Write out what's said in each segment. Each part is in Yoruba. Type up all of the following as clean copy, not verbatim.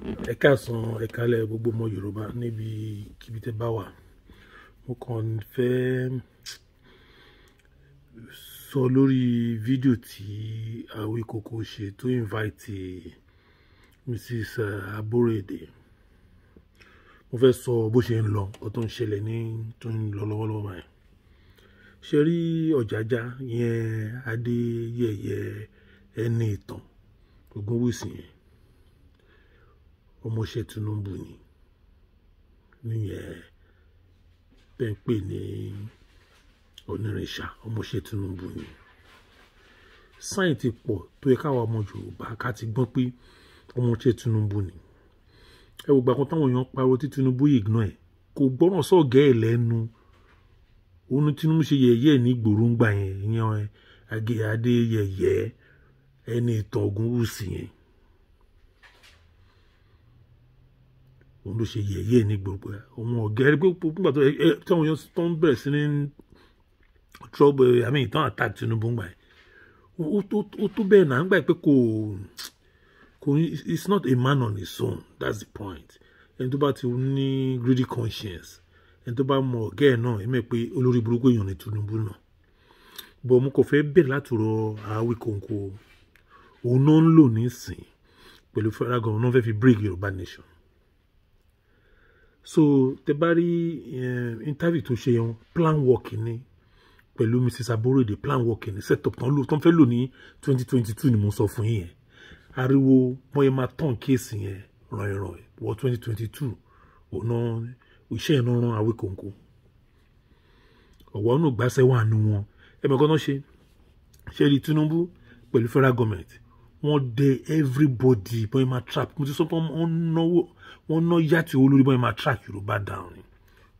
Ẹ káàsán, ẹ kálẹ́ gbogbo ọmọ Yorùbá níbi kíbi tẹ́ bá wà. Mo kàn fẹ́ sọ lórí fídíò tí Awíkókó ṣe tó invite Mrs. Aborode. Mo fẹ́ sọ bó ṣe ń lọ, ó tó ń ṣẹlẹ̀ ní tó ń lọ lọ́wọ́lọ́wọ́ báyìí. Ṣé rí Ọ̀jájá yẹn Adéyẹyẹ ẹni ìtàn Ògúnwùsì yẹn ọmọọṣẹ́ Tinubu ni níyẹn bẹ́ẹ̀ ń pè ní onírìnsà ọmọọṣẹ́ Tinubu ni. Sáìn ti pọ̀ tó yẹ káwa ọmọ Yorùbá ká ti gbọ́n pé ọmọọṣẹ́ Tinubu ni. Ẹ wò gbà kan táwọn èèyàn pariwo tí Tinubu ignore ẹ̀ kò gbọ́ràn sọ́ọ̀gẹ́ ẹ̀ lẹ́nu. Òun ni Tinubu ṣe yẹ̀yẹ́ ní gbòróngbà yẹn ìyẹn Adéyẹyẹ ẹni ìtàn Ògúnwùsì yẹn. Òun ló ṣe yẹ̀yẹ́ ní gbogbo ẹ̀ ọmọ ọ̀gá ẹ̀rí pé nígbà tó táwọn èèyàn tó ń bẹ̀rẹ̀ sí ní trouble àmì ìtàn attack Tinubu gbà ẹ̀ ó tó bẹ́ẹ̀ náà gbà pé kò it's not a man on his own, that's the point. Ẹni tó bá ti ní greedy conscience, ẹni tó bá mọ ọ̀gá ẹ̀ náà ẹ̀mẹ́ pé olórí burúkú èèyàn ní Tinubu náà. Bọ̀ mo kò fẹ́ bẹ̀rẹ̀ láti rọ Awíkókó òun náà ń lò nísìn pẹ̀lú federal government náà fẹ́ fi break Yorùbá nation. So tẹ bá rí interview tó ṣe yẹn plan work ni pẹ̀lú Mrs. Aborode, plan work ni set up tán fẹ́ lò ní 2022 ni mo sọ fún yín yẹn. Ariwo wọ́n yẹn máa tán kéèsì yẹn ràn wọ 2022 ọ̀nà iṣẹ́ yẹn náà rán Awíkókó ọ̀wọ́ ọ̀nà gbàṣẹ́ wà nù wọn. Ẹ mọ̀ kọ́nà ṣe rí Tinubu pẹ̀lú federal government wọ́n dẹ everybody bọ́n máa trap. Mo ti sọ pé wọ́n ná yàtì olórí bọ́n máa track Yorùbá down ni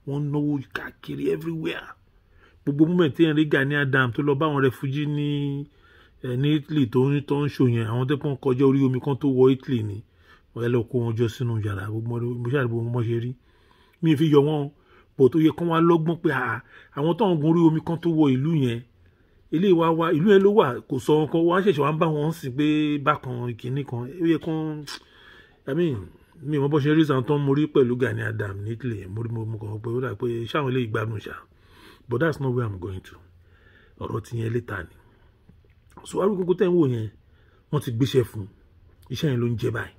wọ́n náwó káàkiri everywhere. Gbogbo moment yẹn rí Gani Adams tó lọ bá àwọn refugee ní Italy tó ń ṣò yẹn àwọn tó kàn kọjá orí omi kan tó wọ Italy ni wọ́n lọ kó wọn jọ sínú yàrá gbogbo mo ṣàdìbò wọn ṣe rí mi fi yọ wọn bọ̀ tó yẹ kán wá lọ́gbọ́n pé àwọn tó ń gun orí omi kan tó wọ ìlú yẹn ilé wa ìlú yẹn ló wà kò sọ nǹkan wọn ṣẹ̀ṣẹ̀ wá ń bá wọn sìn pé bákan ìkíní kan ó yẹ kán mi mọ bó ṣe rí sàn tó ń morí pẹ̀lú Gani Adams ní Italy yẹn mo kàn pé ó dà pé ṣáwọn ilé ìgbádùn ṣá but that's not where I'm going to. Ọ̀rọ̀ ti yẹn létà ni. So Awíkókó tẹ́ ń wò yẹn wọ́n ti gbéṣẹ́ fún iṣẹ́ yẹn ló ń jẹ́ báyìí.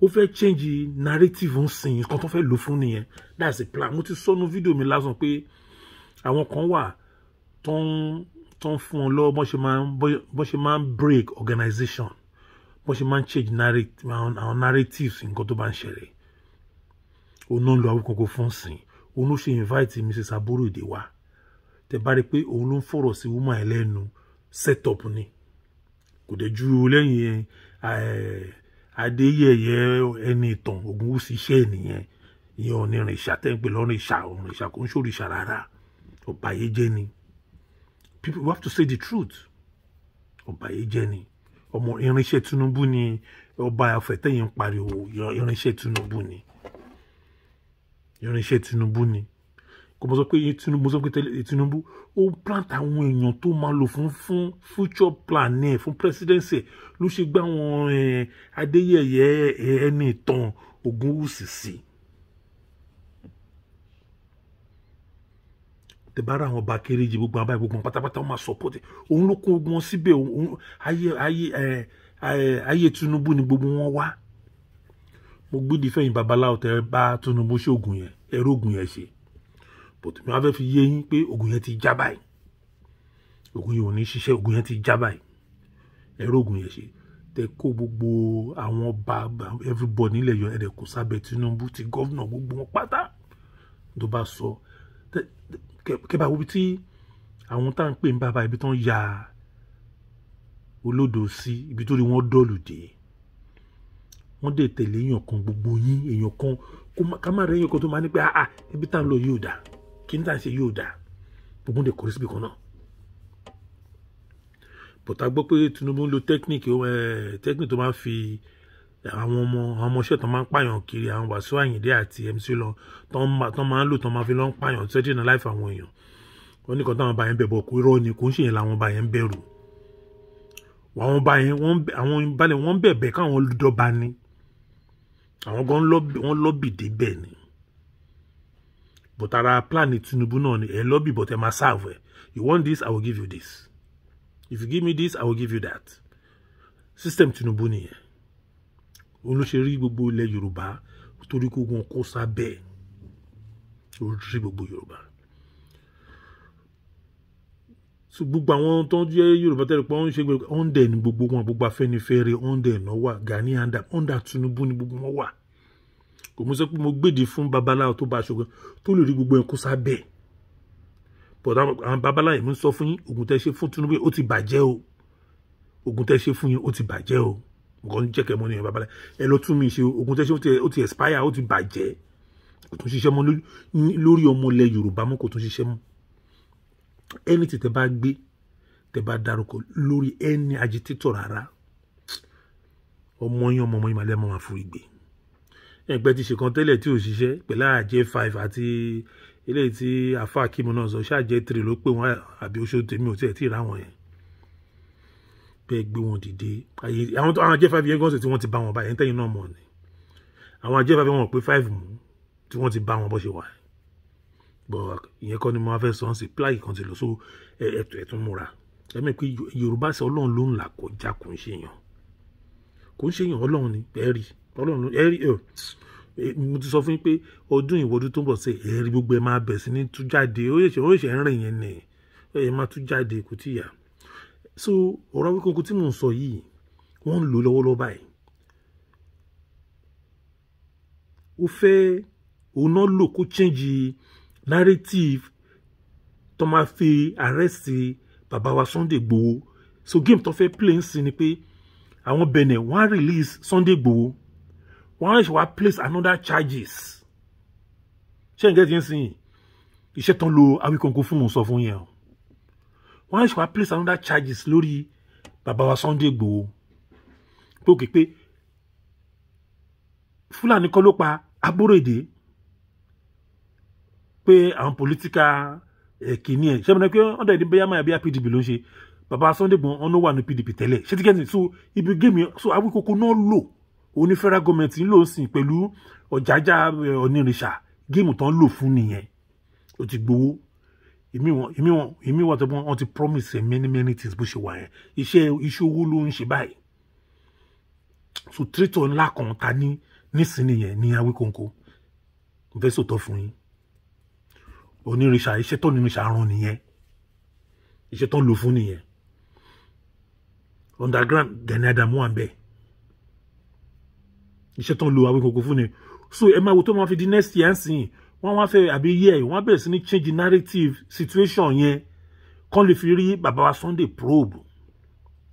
Ó fẹ́ change narrative ń sìn kan tó fẹ́ lò fún nìyẹn that's the plan. Mo ti sọnù fídíò mi lásán pé àwọn kan wà tó ń fún wọn lọ́wọ́ bọ́n ṣe máa ń break organization bọ́n ṣe máa ń change àwọn narratives nǹkan tó bá ń ṣẹlẹ̀. Òun náà ń lo Awíkókó fún sìn òun ló ṣe invite Mrs. Aborode wá tẹ bá rí pé òun ló ń fọ̀rọ̀ sí woman ẹlẹ́nu set up ni kò dẹ̀ ju lẹ́yìn Adéyẹyẹ ẹni ìtàn Ògúnwùsì iṣẹ́ ènìyàn ìyẹn onírìnsà tẹ́ ń pè lọ́rìnsà òrìnsà kò ń ṣòrìṣà rárá ọ̀bàyéjẹ́ ni. People we have to say the truth. Ọ̀bàyéjẹ́ ni ọmọ irinṣẹ́ Tinubu ni ọba afẹ́tẹ̀yìn pariwo irinṣẹ́ Tinubu ni irinṣẹ́ Tinubu ni. Kò mọ̀ sọ pé Tinubu ó plant àwọn èèyàn tó máa lò fún future plan ẹ̀ fún presidency ló ṣe gbá àwọn Adéyẹyẹ ẹni ìtàn Ògúnwùsì sí. Tẹ̀bára àwọn ọba kéréjì gbogbo àbáyé gbogbo pátápátá wọn máa support òun ló kó wọn síbẹ̀ ayé Tinubu ni gbogbo wọn wá. Mo gbídìí fẹ́yìn babaláwo tẹ bá Tinubu ṣe oògùn yẹn ẹ̀rọ oògùn yẹn ṣe but mi wá fẹ́ fi yé yín pé oògùn yẹn ti já báyìí oògùn yẹn ò ní ṣiṣẹ́ oògùn yẹn ti já báyìí ẹ̀rọ oògùn yẹn ṣe tẹ kó gbogbo àwọn ọba everybody nílẹ̀ yọ ẹ̀rẹ̀ kò sábẹ́ Tinubu ti gọ́vnà gbogbo wọn pátá tó bá sọ kẹba wo bí tí àwọn tá à ń pè ń bàbá ibi tó ń ya olódò sí ibi tó rí wọn dọ́ọ̀lù dé wọ́n dẹ̀ tẹ̀lé èèyàn kan gbogbo yín èèyàn kan ká má rẹ̀ èèyàn kan tó máa ní pé ibi tá à ń lọ yóò dá kí ní tá à ń ṣe yóò dá gbogbo dẹ̀ kọrí síbi kan náà. Bọ̀tà gbọ́ pé Tinubu ń lo technique tó máa ń fi àwọn ọmọọṣẹ́ tó máa ń pààyàn kiri àwọn Wàsíù Àyìndé àti MC lọ tó máa ń lò tó máa fi lọ ń pààyàn tó dènà láìfà àwọn èèyàn wọ́n ní kan táwọn ọba yẹn bẹ̀ bọ̀ kó irọ́ ni kò ń ṣèyẹn làwọn ọba yẹn ń bẹ̀rù àwọn ọba yẹn àwọn balẹ̀ wọ́n bẹ̀bẹ̀ káwọn olùdọ́ba ni àwọn gan wọ́n lobby débẹ̀ ni but ara plan Tinubu náà ni ẹ lobby but ẹ máa serve ẹ. You want this, I will give you this. If you give me this, I will give you that. System Tinubu nìyẹn. Òun ló ṣe rí gbogbo ilẹ̀ Yorùbá torí kó wọn kó sábẹ́. Ó rí gbogbo Yorùbá. So gbogbo àwọn tó ń jẹ́ Yorùbá tẹ́lẹ̀ pé wọ́n ń ṣe ọ̀ndẹ̀ ní gbogbo wọn, gbogbo Afẹ́nifẹ́re ọ̀ndẹ̀ náà wà, Gani Adams ọ̀ndà Tinubu ní gbogbo wọn wà. Kò mú sọ pé mo gbèdè fún babaláwo tó bá aṣọ tó lè rí gbogbo ẹ̀ kó sábẹ́. But àwọn babaláwo mi sọ fún yín ogun tẹ́ ṣe fún Tinubu ó ti bàjẹ́ o. Ogun tẹ́ ṣe fún yín ó ti bàjẹ́ o. Nǹkan jẹ́ kẹ́ mọ́ ní babaláwo. Ẹ lọ tún mi ṣe ogun tẹ́ ṣe ó ti expire ó ti bàjẹ́. Kò tún ṣiṣẹ́ mọ́ lórí ọmọ ilẹ̀ Yorùbá mọ́ kò tún ṣiṣẹ́ mọ́. Ẹni tí tẹ́ bá gbé tẹ́ bá dárúkọ lórí ẹni agitator rárá. Ọmọ yín màlẹ́ mọ́ máa fún ìgbé. Ẹgbẹ́ ti ṣe kan tẹ́lẹ̀ tí ò ṣiṣẹ́ pẹ̀lú àjẹ́ 5 àti ilé tí Afa Akimu náà sọ ṣáàjẹ́ 3 ló pé wọn àbí oṣù tèmi ò tiẹ̀ tí ì ráwọn yẹn. Bẹ́ẹ̀ gbé wọn dìde. Àwọn àjẹ́ 5 yẹn gọ́ọ̀sì tí wọ́n ti bá wọn báyìí ẹ̀ńtẹ́yìn náà mọ̀ ni. Àwọn àjẹ́ 5 wọn pé 5 mú tí wọ́n ti bá wọn bó ṣe wà. But ìyẹn kọ́ ni mo fẹ́ sọ sí pláì kan ti lọ so ẹ̀tún múra. Ẹ̀mí pé Yorùbá sọ Ọlọ́run ló ń là kọjá kò ń ṣèyàn. Kò ń ṣèyàn Ọlọ́run ni ẹ̀rí. Ọlọ́run ẹ̀rí mo ti sọ fún yín pé ọdún ìwọ́dún tó ń bọ̀ sí ẹ̀rí gbogbo ẹ̀ máa bẹ̀ sí ní tú jáde ó ṣe ń rìn yẹn ni ẹ̀ máa tú jáde kò tí yà. So ọ̀rọ̀ Awíkonko tí mò ń sọ yìí wọ́n ń lò lọ́wọ́lọ́wọ́ báyìí. Ó fẹ́ òun náà lò kó change narrative tó máa fi arrest bàbá wa Sunday Igboho. So game tó fẹ́ play ń sin ni pé àwọn Benin wọ́n á release Sunday Igboho wọ́n á ṣe wá place another charges. Ṣé ǹgẹ́ ti ń sìn iṣẹ́ tán lo Awíkonko fún mò ń sọ fún yẹn o. Wọ́n á ṣe wá place another charges lórí bàbá wa Sunday Igboho. Pé òkè pé Fúlàní kọ́ ló pa Aborode pé àwọn political kìíní ẹ̀ ṣé mo ní pé wọ́n dẹ̀ ní bẹ́yà máa bí PDP ló ń ṣe bàbá Sunday Igboho ọ̀nà wà ní PDP tẹ́lẹ̀ ṣé ti kẹ́ni so ibi géèmì so Awíkonko náà lò òní federal government ń lò sìn pẹ̀lú Ọ̀jájá Onírìṣà géèmù tán lò fún nìyẹn ó ti gbowó èmi wọn tó wọ́n ti promise many things bó ṣe wà yẹn iṣẹ́ owó ló ń ṣe báyìí so traitor ńlá kan ta ní nísìnyí yẹn ní Awíkonko mo fẹ́ sòtọ́ fún yín Onírìṣà iṣẹ́ tó Onírìṣà rán nìyẹn iṣẹ́ tó ń lò fún nìyẹn underground Gani Adams wà bẹ́ẹ̀ iṣẹ́ tó ń lo Awíkonko fún ni so ẹ máa wo tó máa fi di next year sìn wọ́n wá fẹ́ àbí yẹ wọ́n bẹ̀rẹ̀ sí ní change narrative situation yẹn kán lè fi rí bàbá wa Sunday probe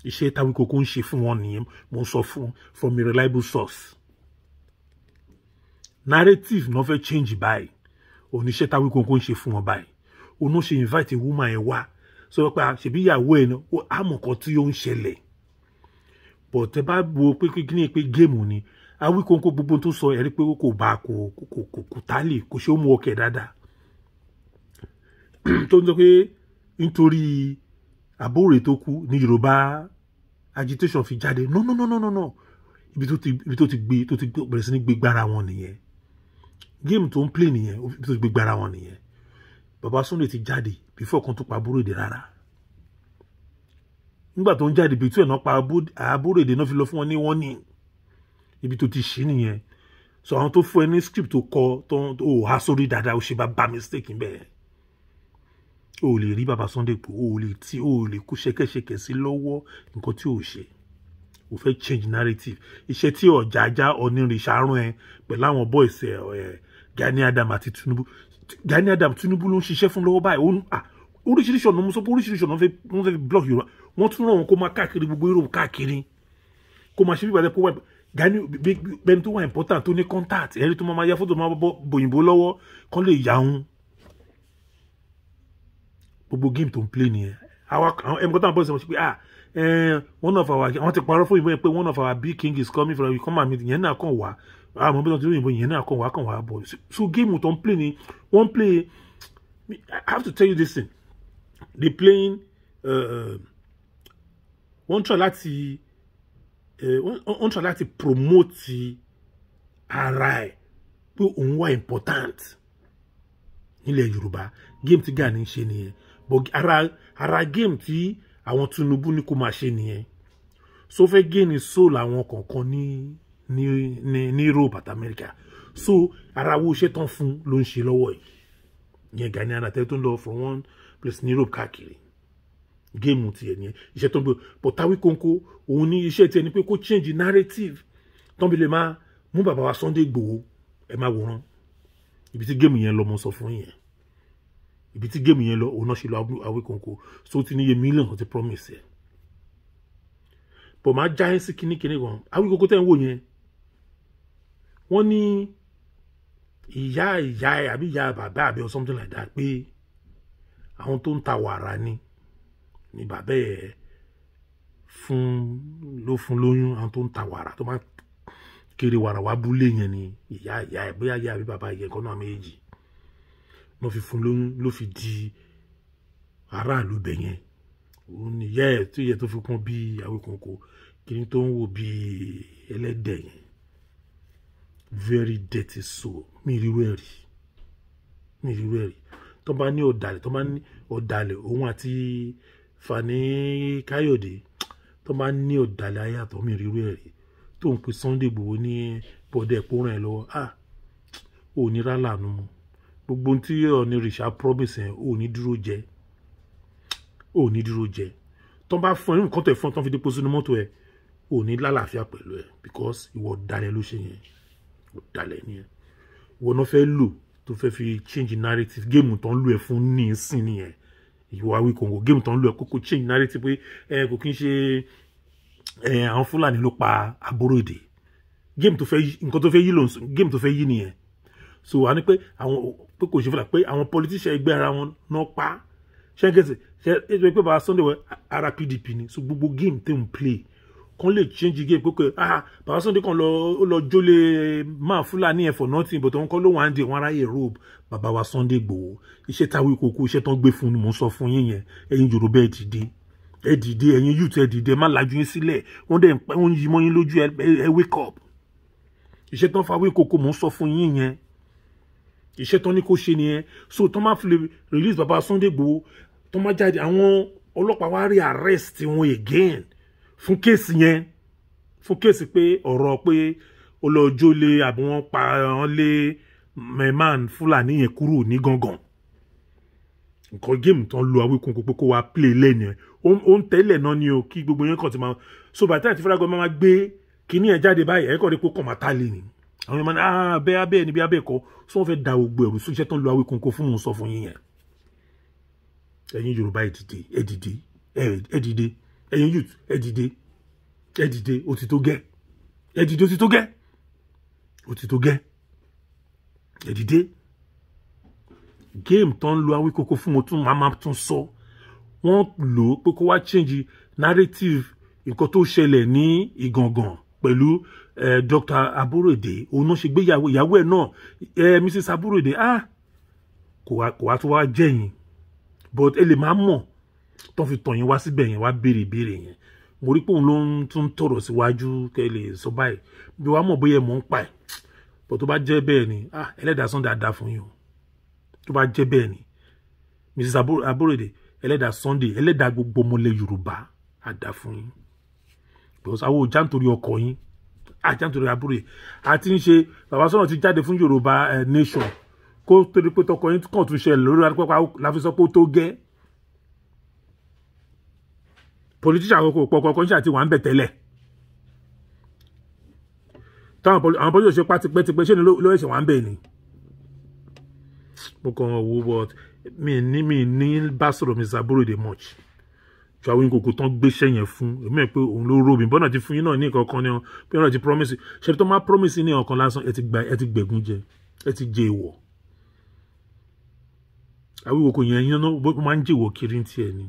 iṣẹ́ t'Awíkonko ń ṣe fún wọn nìyẹn mo ń sọ fún from a reliable source narrative náà fẹ́ change báyìí oníṣẹ́ t'Awíkonko ń ṣe fún wọn báyìí òun ṣe invite a woman ẹ̀ wá sọ pé ṣèbí ìyàwó ẹ̀ náà àmọ̀ kan tí ó ń ṣẹlẹ̀ but ẹ bá wo pé kí ni pé géèmù ni Awíkonko gbogbo tó sọ ẹ̀rí pé kò bá kò tálè kò ṣe ó mú ọkẹ̀ dáadáa tó ń sọ pé nítorí Aborode tó kú ní Yorùbá agitation fi jáde no ibi tó ti bẹ̀rẹ̀ sí ní gbé gbára wọn nìyẹn géèmù tó ń play nìyẹn ibi tó ti gbé gbára wọn nìyẹn bàbá Sunday ti jáde before kan tó pa Aborode rárá nígbà tó ń jáde bí tí ẹ̀ náà pa Aborode náà fi lọ fún wọn ní wọ́n ní ibi tó ti ṣí nìyẹn so àwọn tó fún ẹ ní script tó kọ tó há sórí dáadáa ó ṣe bá mistake bẹ́ẹ̀ o lè rí bàbá Sunday Igboho o lè kó ṣẹ̀kẹ̀ṣẹ̀kẹ̀ sí lọ́wọ́ nǹkan tí ò ṣe o fẹ́ change narrative iṣẹ́ tí Ọ̀jájá Onírìṣà rán ẹ pẹ̀lú àwọn boys Gani Adams àti Gani Adams Tinubu ló ń ṣiṣẹ́ fún lọ́wọ́ báyìí oríṣiríṣi ọ̀nà mo sọ pé oríṣiríṣi ọ̀nà wọ́n fẹ́ block Yorùbá wọ́n tún rán wọn kó máa káàkiri gbogbo Europe káàkiri kó máa ṣe bí ìbàdàn kó wà Gani bẹ́ẹ̀ni tó wà important tó ní contact ẹ̀rí tó máa ya fọ́tò máa bọ́ bòyìnbó lọ́wọ́ kán lè yà ń gbogbo game tó ń play nìyẹn àwọn ẹ̀mí kọ́tà bọ́ọ̀sì wọn ṣe pé one of our àwọn ti parọ́ fún ìbọn yẹn pé one of our big king is coming from come and meet yẹn náà kàn wá àwọn ọmọ bí wọ́n ti lóyìnbó yẹn náà kàn wá bọ̀ so game tó ń play ni wọ́n play I have to tell you this thing they playing wọ́n try láti promote ara ẹ̀ pé òun wà important nílẹ̀ Yorùbá game tí Gani ń ṣe nìyẹn but ara game tí àwọn Tinubu ní kó máa ṣe nìyẹn so fẹ́ gain soul àwọn kọ̀ọ̀kan ní Europe àti America so ara wo iṣẹ́ tán fún ló ń ṣe lọ́wọ́ yìí ìyẹn Gani Adams tó ń lọ from one place ní Europe káàkiri game tiẹ̀ nìyẹn iṣẹ́ tó ń gbé but Awikonko òun ní iṣẹ́ tiẹ̀ ni pé kó change narrative tán bí lè máa mú bàbá wa Sunday Igboho ẹ máa wòran ibi tí game yẹn lọ mo sọ fún yẹn ibi tí game yẹn lọ òun náà ṣe lọ Awikonko so ti níye mílíọ̀nù kan ti promise ẹ̀ but máa já ẹ́ sí kíní gan Awikonko tẹ́ ń wò yẹn wọ́n ní ìyá ẹ̀ àbí ìyá bàbá àbí or something like that pé àwọn tó ń ta wàrà ni bàbá ẹ̀ ló fún lóyún àwọn tó ń ta wàrà tó máa kéré wàrà wá búlé yẹn ni ìyá ẹ̀ bóyá ìyá àbí bàbá yẹn kan náà méjì ló fi fún lóyún ló fi di aráàlú bẹ̀ yẹn òun ni ìyá ẹ̀ tó yẹ tó fi kún bí Awikonko kíní tó ń wò bí ẹlẹ́dẹ̀ yẹn very dirty soul mi rí wẹ́rì tó bá ní ọ̀dàlẹ̀ òun àti Fani Káyọ̀dé tó bá ní ọ̀dàlẹ̀ ayàtọ̀ mi rí wẹ́rì tó ń pe Sunday Igboho ní bọ́dẹ̀ epo ràn ẹ́ lọ́wọ́ ò ní rálànú mu gbogbo tí ọ̀ní rìṣà promise ẹ̀ ò ní dúró jẹ tó bá fún ẹ nǹkan tó ẹ̀ fún ẹ tó fi dípò sínú mọ́tò ẹ̀ ò ní lálàáfíà pẹ̀lú ẹ̀ because ìwọ ọ̀dàlẹ̀ ló ṣe yẹn ọ̀dàlẹ̀ ni ẹ̀ ìwọ náà fẹ́ lò tó fẹ́ fi change narrative géèmù tó ń lò ẹ̀ fún ní ìsìn nìyẹn ìwọ Awikonko géèmù tó ń lò ẹ̀ kókó change narrative pé kò kí n ṣe àwọn Fúlàní ló pa Aborode géèmù tó fẹ́ nǹkan tó fẹ́ yí lòun géèmù tó fẹ́ yí nìyẹn so wà ní pé àwọn pé kò ṣe fúnra pé àwọn politician ẹgbẹ́ ara wọn náà pa ṣẹ́gẹ́sì ṣe pé bàbá Sunday wẹ ara PDP ni so gbogbo game tẹ̀ ń play kan lè change game pé bàbá Sunday kan lọ jólè máa Fúlàní ẹ̀ for nothing but wọn kọ́ ló wà ń di wọn aráyè robe bàbá wa Sunday Igboho iṣẹ́ táwọn ìkókó iṣẹ́ tán gbé fún ni mò ń sọ fún yín yẹn ẹ̀yin Yorùbá ẹ dìde ẹ̀yin youth ẹ dìde má lajú yín sílẹ̀ wọ́n yí mọ́ yín lójú ẹ wake up iṣẹ́ tán fa Awikonko mò ń sọ fún yín yẹn iṣẹ́ tán ní kó ṣe nìyẹn so tán máa fi lè release bàbá Sunday Igboho tán máa jáde àwọn ọlọ́pàá wá rí arrest wọn again fún kéèsì yẹn fún kéèsì pé ọ̀rọ̀ pé ó lọ jólè àbí wọ́n pa wọ́n lé mẹ́mán Fúlàní yẹn kúrò ní gangan nǹkan géèmù tán lo Awikonko pé kó wá play lẹ́nu ẹ̀ ó ń tẹ́lẹ̀ náà ni o kí gbogbo yẹn kàn ti máa so bàtà àti fúlàgọ́ máa gbé kíní ẹ̀ jáde báyìí ẹ̀kọ́ rí pé kàn máa tá lé ni àwọn yẹn máa ní bẹ́ẹ̀ abẹ́ níbi abẹ́ ẹ̀kọ́ so wọ́n fẹ́ da gbogbo ẹ̀rù sí iṣẹ́ tán lo Awikonko fún mò ń sọ fún yín yẹn ẹ̀yin Yorùbá ẹ dìde ẹ̀yin youth ẹ dìde ó ti tó gẹ́ ẹ dìde ó ti tó gẹ́ ẹ dìde game tán lo Awikonko fún mo tún máa tún sọ wọ́n lò ó pé kó wá change narrative nǹkan tó ṣẹlẹ̀ ní Ìgangan pẹ̀lú Dr. Aborode òun náà ṣe gbé ìyàwó ẹ̀ náà Mrs. Aborode kò wá tó wá jẹ́yìn but ẹ lè máa mọ̀ tó fi tàn yín wá síbẹ̀ yẹn wá béèrè yẹn mo rí pé òun ló ń tún tọ̀rọ̀ síwájú kẹ́ lè sọ báyìí bí wàá mọ̀ bóyá mọ̀ ń pa ẹ̀ but tó bá jẹ́ bẹ́ẹ̀ ni ẹlẹ́dàá Sunday àdá fún yín o tó bá jẹ́ bẹ́ẹ̀ ni Mrs. Aborode ẹlẹ́dàá Sunday ẹlẹ́dàá gbogbo ọmọlẹ̀ Yorùbá àdá fún yín because àwọn òjá nítorí ọkọ yín àjá nítorí Aborode àti ń ṣe bàbá sọ́nà ti jáde fún Yorùbá nation kó torí pé tọkọ yín kàn tún ṣẹlẹ̀ lórí adúpẹ́pẹ́ láfi sọ pé ó tó gẹ́ politician àkókò pọ̀kọ̀ọ̀kan ṣe àti wà ń bẹ̀ tẹ́lẹ̀ táwọn àwọn politician ṣe pátipẹ́tipẹ́ ṣé ni ló ẹ̀ṣẹ̀ wà ń bẹ̀ ni mo kàn wò but mi ní bá sọ̀rọ̀ Mrs. Aborode much ju àwọn Awikonko tán gbéṣẹ́ yẹn fún èmi ẹ̀ pé òun ló rò mí bọ́nà ti fún yín náà ní ìkọ̀ọ̀kan ni pé wọ́n ti promise ṣe tó máa promise ní ọ̀kan lásán ẹ ti gbẹ̀gún jẹ ẹ ti jẹ èèwọ̀ Awikonko yẹn yín náà máa ń jẹ èèwọ̀ kiri ní tiẹ̀ ni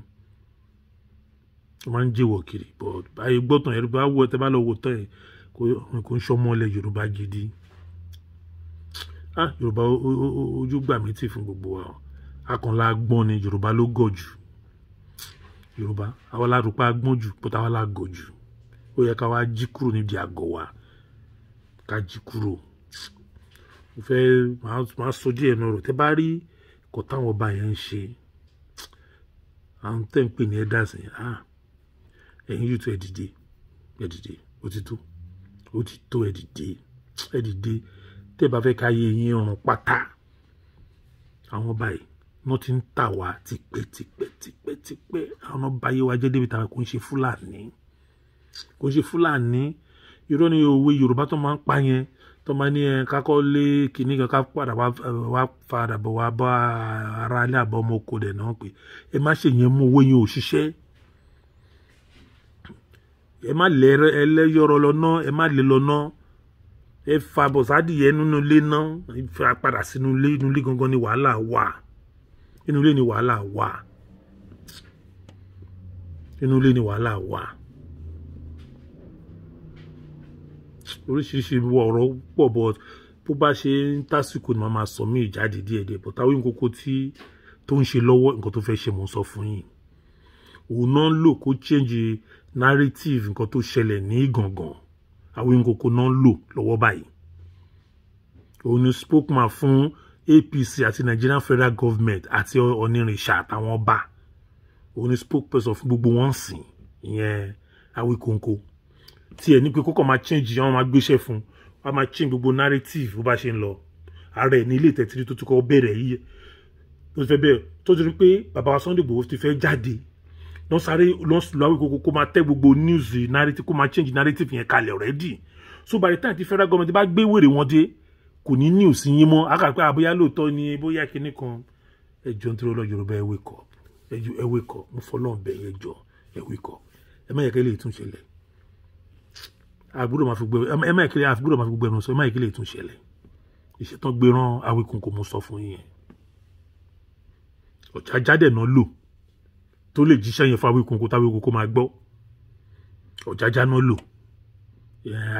máa ń jẹ èèwọ̀ kiri but báyìí gbọ́tàn ẹ̀rú bá wọ ẹ tẹ́ bá lọ wò tán ẹ̀ kò ń ṣọmọlẹ̀ Yorùbá gidi Yorùbá ojú gbà mí tì fún gbogbo wa akànlá gbọ́n ni Yorùbá ló gọ̀ jù Yorùbá àwa la rúpa gbọ́n jù pọ̀tà àwa la gọ̀ jù ó yẹ ká wá jí kúrò nídìí àgọ́ wa ká jí kúrò mo fẹ́ máa sọ díẹ̀ náà rò tẹ́ bá rí kò táwọn ọba yẹn ń ṣe àwọn tẹ́ ń pè ní elders yẹn ẹ̀yin yóò tó ẹ dìde ó ti tó ẹ dìde tẹ́ bá fẹ́ káyé yín rùn pátá àwọn ọba yìí wọ́n ti ń tà wá tipẹ́ àwọn ọba yìí wá jẹ́ débi tàwa kò ń ṣe Fúlàní irọ́ ni òwe Yorùbá tó máa ń pa yẹn tó máa ní kákọ́ lé kìíní kan ká padà wá padà bọ̀ wá bá ara ilé àbọ̀ ọmọ oko dẹ̀ náà pé ẹ má ṣe yẹn mú owó yẹn ò ṣiṣẹ́ ẹ má lẹ ẹlẹ́yọ̀rọ̀ lọ́nà ẹ má lè lọ́nà ẹ fa bọ̀sádìyẹ nínú ilé náà ẹ fa padà sínú ilé gangan ni wàhálà wà inú ilé ni wàhálà wà oríṣiríṣi ọ̀rọ̀ pọ̀ bọ̀ bó bá ṣe ń tásìkò ni màá máa sọ mí ìjáde díẹ̀díẹ̀ bọ̀ táwọn ìkókó tó ń ṣe lọ́wọ́ nǹkan tó fẹ́ ṣe mò ń sọ fún yín òun náà lò kó change narrative nǹkan tó ṣẹlẹ̀ ní gangan àwọn ìkókó náà lò lọ́wọ́ báyìí òun ni spokesman fún APC àti Nigerian Federal Government àti onírìṣà àtàwọn ọba òun ni spokesperson fún gbogbo wọn sìn ìyẹn Awíkonko tí ẹ ní pé kókò máa change àwọn máa gbéṣẹ́ fún wa máa change gbogbo narrative bó bá ṣe ń lọ ààrẹ ní ilé ìtẹ̀tìrí tó ti kọ́ bẹ̀rẹ̀ yìí tó ti fẹ́ bẹ̀rẹ̀ tó ti rí pé bàbá wa Sunday Igboho ti fẹ́ jáde lọ́n sáré lọ́n Awíkonko kó máa tẹ́ gbogbo news narrative kó máa change narrative yẹn kalẹ̀ already so by the time ti federal government bá gbé wèrè wọn dé kò ní news yín mọ́ àkàpẹ́ àbóyá lóòótọ́ ni bóyá kinní kan ẹjọ́ nítorí ọlọ́ Yorùbá ẹ wake up mo fọlọ́n bẹ̀ yẹn jọ ẹ wake up ẹ má yẹ kẹ́ lè tún ṣẹlẹ̀ àgbúrò máa fi gbé ẹ má ìkílẹ̀ àgbúrò máa fi gbé ẹnu sọ ẹ má ìkílẹ̀ tún ṣẹlẹ̀ ìṣẹ̀tàn gbéràn Awíkonko mo sọ fún yín ọ̀chá jáde náà lò tó lè jíṣẹ́ yẹn fún Awíkonko táwíkonko máa gbọ́ ọ̀chá já náà lò